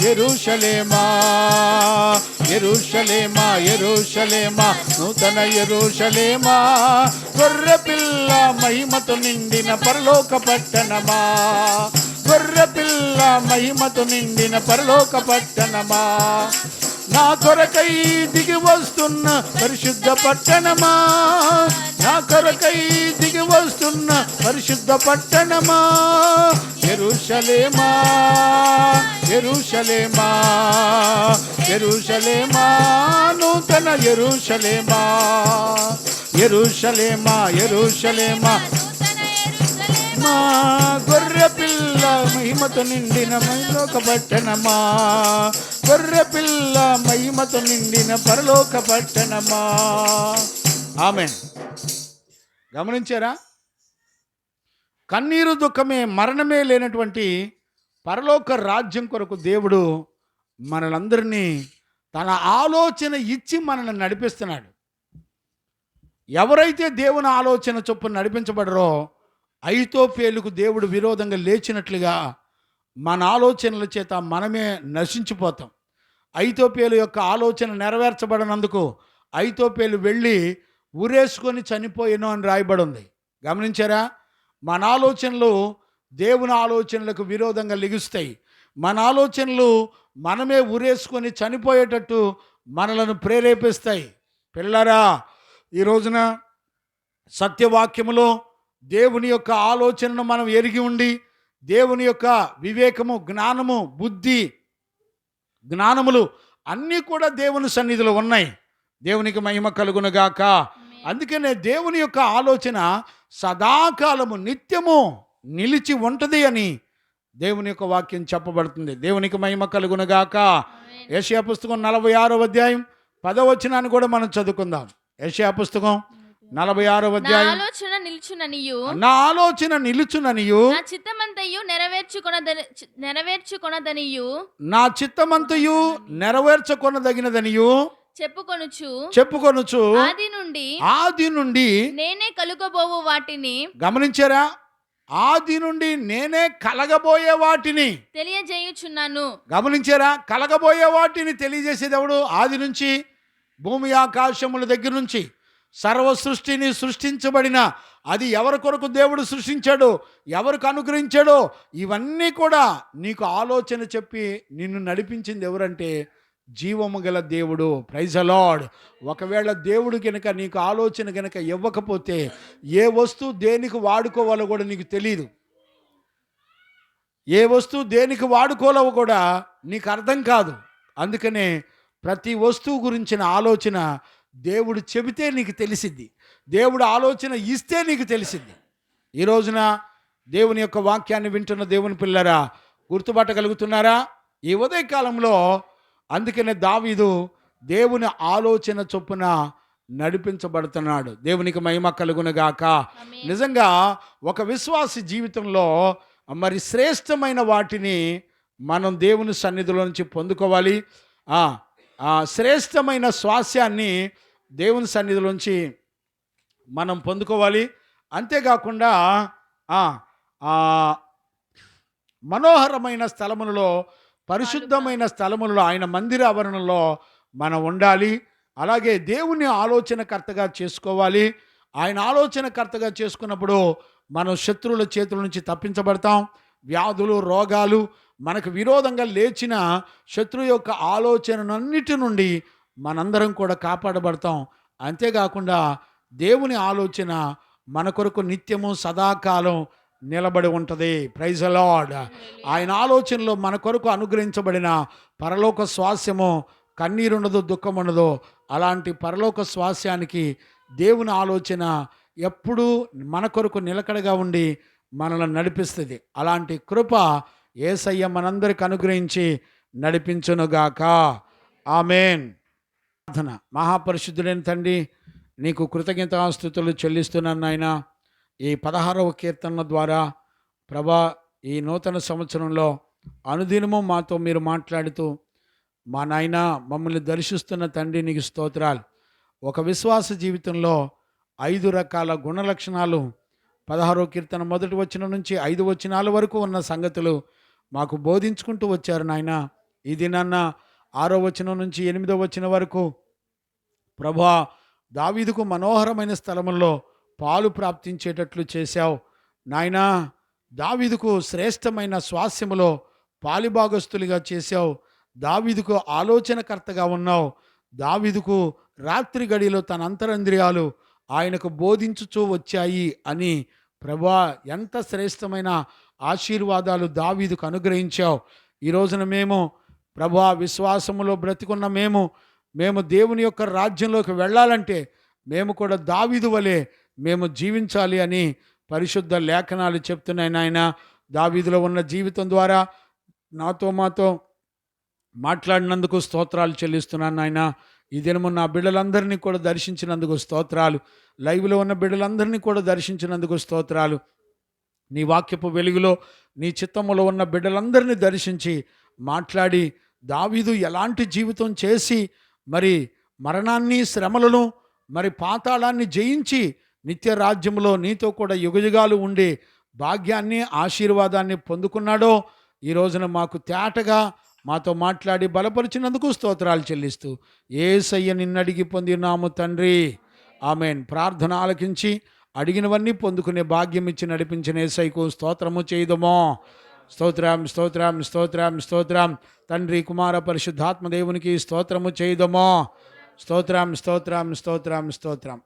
యెరూషలేమా యెరూషలేమా యెరూషలేమా నూతన యెరూషలేమా గొర్రెపిల్ల మహిమతో నిండిన పరలోక పట్టణమా గొర్రెపిల్ల మహిమతో నిండిన పరలోక పట్టణమా నా కొరకై దిగి వస్తున్న పరిశుద్ధ పట్టణమా నా కొరకై దిగి వస్తున్న పరిశుద్ధ పట్టణమా యెరూషలేమా యెరూషలేమా యెరూషలేమా నూతన యెరూషలేమా యెరూషలేమా యెరూషలేమా మా గొర్రె పిల్ల మహిమతో నిండిన పరలోక పట్టణమా గొర్రె పిల్ల మహిమతో నిండిన పరలోక పట్టణమా. ఆమేన్. గమనించారా? కన్నీరు దుఃఖమే మరణమే లేనటువంటి పరలోక రాజ్యం కొరకు దేవుడు మనలందరినీ తన ఆలోచన ఇచ్చి మనల్ని నడిపిస్తున్నాడు. ఎవరైతే దేవుని ఆలోచన చొప్పున నడిపించబడరో అహితోపేలుకు దేవుడు విరోధంగా లేచినట్లుగా మన ఆలోచనల చేత మనమే నశించిపోతాం. అహితోపేలు యొక్క ఆలోచన నెరవేర్చబడినందుకు అహితోపేలు వెళ్ళి ఉరేసుకొని చనిపోయాను అని రాయబడి ఉంది. గమనించారా? మన ఆలోచనలు దేవుని ఆలోచనలకు విరోధంగా లెగుస్తాయి. మన ఆలోచనలు మనమే ఉరేసుకొని చనిపోయేటట్టు మనలను ప్రేరేపిస్తాయి. పిల్లరా, ఈ రోజున సత్యవాక్యములో దేవుని యొక్క ఆలోచనను మనం ఎరిగి ఉండి దేవుని యొక్క వివేకము, జ్ఞానము, బుద్ధి, జ్ఞానములు అన్నీ కూడా దేవుని సన్నిధిలో ఉన్నాయి. దేవునికి మహిమ కలుగునుగాక. అందుకనే దేవుని యొక్క ఆలోచన సదాకాలము నిత్యము నిలిచి ఉంటుంది అని దేవుని యొక్క వాక్యం చెప్పబడుతుంది. దేవునికి మహిమ కలుగునుగాక. యెషయా పుస్తకం 46వ అధ్యాయం 10వ వచనాన్ని కూడా మనం చదువుకుందాం. యెషయా పుస్తకం 46వ అధ్యాయం. నా ఆలోచన నిలుచుననియు
నా చిత్తమంతయు నెరవేర్చుకొనదనియు
నా చిత్తమంతయు నెరవేర్చుకొనదగినదనియు చెప్పుకొనుచు ఆది నుండి
నేనే కలుగబోవు వాటిని.
గమనించారా? ఆది నుండి నేనే కలగబోయే వాటిని
తెలియజేయుచున్నాను.
గమనించారా? కలగబోయే వాటిని తెలియజేసేది ఎవడు? ఆది నుంచి భూమి ఆకాశముల దగ్గర నుంచి సర్వ సృష్టిని సృష్టించబడిన అది ఎవరి కొరకు దేవుడు సృష్టించాడో, ఎవరికి అనుగ్రహించాడో ఇవన్నీ కూడా నీకు ఆలోచన చెప్పి నిన్ను నడిపించింది ఎవరంటే జీవము గల దేవుడు. Praise the Lord. ఒకవేళ దేవుడు కనుక నీకు ఆలోచన కనుక ఇవ్వకపోతే ఏ వస్తువు దేనికి వాడుకోవాలో కూడా నీకు తెలియదు. ఏ వస్తువు దేనికి వాడుకోవాలో కూడా నీకు అర్థం కాదు. అందుకనే ప్రతి వస్తువు గురించిన ఆలోచన దేవుడు చెబితే నీకు తెలిసిద్ది. దేవుడు ఆలోచన ఇస్తే నీకు తెలిసిద్ది. ఈ రోజున దేవుని యొక్క వాక్యాన్ని వింటున్న దేవుని పిల్లరా, గుర్తుపట్టగలుగుతున్నారా? ఈ ఉదయకాలంలో అందుకనే దావీదు దేవుని ఆలోచన చొప్పున నడిపించబడుతున్నాడు. దేవునికి మహిమ కలుగునుగాక. నిజంగా ఒక విశ్వాసి జీవితంలో మరి శ్రేష్టమైన వాటిని మనం దేవుని సన్నిధిలో నుంచి పొందుకోవాలి. శ్రేష్టమైన స్వాస్యాన్ని దేవుని సన్నిధిలోంచి మనం పొందుకోవాలి. అంతేకాకుండా మనోహరమైన స్థలములలో, పరిశుద్ధమైన స్థలములలో, ఆయన మందిర ఆవరణలో మనం ఉండాలి. అలాగే దేవుని ఆలోచనకర్తగా చేసుకోవాలి. ఆయన ఆలోచనకర్తగా చేసుకున్నప్పుడు మనం శత్రువుల చేతుల నుంచి తప్పించబడతాం. వ్యాధులు, రోగాలు, మనకు విరోధంగా లేచిన శత్రువు యొక్క ఆలోచనలన్నిటి నుండి మనందరం కూడా కాపాడబడతాం. అంతేకాకుండా దేవుని ఆలోచన మన కొరకు నిత్యము సదాకాలం నిలబడి ఉంటుంది. Praise the Lord. ఆయన ఆలోచనలో మన కొరకు అనుగ్రహించబడిన పరలోక స్వాస్యము, కన్నీరుండదు, దుఃఖం ఉండదు. అలాంటి పరలోక స్వాస్యానికి దేవుని ఆలోచన ఎప్పుడూ మన కొరకు నిలకడగా ఉండి మనల్ని నడిపిస్తుంది. అలాంటి కృప యేసయ్య మనందరికి అనుగ్రహించి నడిపించునుగాక. ఆమేన్. ప్రార్థన. మహాపరిశుద్ధుడైన తండ్రి, నీకు కృతజ్ఞతాస్తుతులు చెల్లిస్తున్నాను నాయన. ఈ 16వ కీర్తన ద్వారా ప్రభా, ఈ నూతన సంవత్సరంలో అనుదినము మాతో మీరు మాట్లాడుతూ మా నాయన మమ్మల్ని దర్శిస్తున్న తండ్రి నీకు స్తోత్రాలు. ఒక విశ్వాస జీవితంలో 5 రకాల గుణలక్షణాలు 16వ కీర్తన మొదటి వచనం నుంచి 5 వచనాల వరకు ఉన్న సంగతులు మాకు బోధించుకుంటూ వచ్చారు నాయన. ఈ దినాన్న 6వ వచనం నుంచి 8వ వచనం వరకు ప్రభువా దావీదుకు మనోహరమైన స్థలముల్లో పాలు ప్రాప్తించేటట్లు చేశావు నాయనా. దావీదుకు శ్రేష్టమైన స్వాస్యములో పాలిభాగస్తులుగా చేశావు. దావీదుకు ఆలోచనకర్తగా ఉన్నావు. దావీదుకు రాత్రి గడిలో తన అంతరంద్రియాలు ఆయనకు బోధించుచూ వచ్చాయి అని ప్రభువా ఎంత శ్రేష్టమైన ఆశీర్వాదాలు దావీదుకు అనుగ్రహించావు. ఈ రోజున మేము ప్రభువా విశ్వాసములో బ్రతికున్న మేము దేవుని యొక్క రాజ్యంలోకి వెళ్ళాలంటే మేము కూడా దావీదు వలె మేము జీవించాలి అని పరిశుద్ధ లేఖనాలు చెప్తున్నాయి నాయన. దావీదులో ఉన్న జీవితం ద్వారా మాతో మాట్లాడినందుకు స్తోత్రాలు చెల్లిస్తున్నాను నాయన. ఈ దినము నా బిడ్డలందరినీ కూడా దర్శించినందుకు స్తోత్రాలు. లైవ్లో ఉన్న బిడ్డలందరినీ కూడా దర్శించినందుకు స్తోత్రాలు. నీ వాక్యపు వెలుగులో నీ చిత్తములో ఉన్న బిడ్డలందరినీ దర్శించి మాట్లాడి దావీదు ఎలాంటి జీవితం చేసి మరి మరణాన్ని శ్రమలను మరి పాతాళాన్ని జయించి నిత్య రాజ్యంలో నీతో కూడా యుగయుగాలు ఉండే భాగ్యాన్ని ఆశీర్వాదాన్ని పొందుకున్నాడో ఈ రోజున మాకు తేటగా మాతో మాట్లాడి బలపరిచినందుకు స్తోత్రాలు చెల్లిస్తూ యేసయ్య నిన్నడిగి పొందినాము తండ్రి, ఆమెన్. ప్రార్థన ఆలకించి అడిగినవన్నీ పొందుకునే భాగ్యం ఇచ్చి నడిపించిన యేసయ్యకు స్తోత్రము చేయదమో. స్తోత్రం స్తోత్రం స్తోత్రం స్తోత్రం. తండ్రి కుమార పరిశుద్ధాత్మ దేవునికి స్తోత్రము చేయదమో. స్తోత్రం స్తోత్రం స్తోత్రం స్తోత్రం.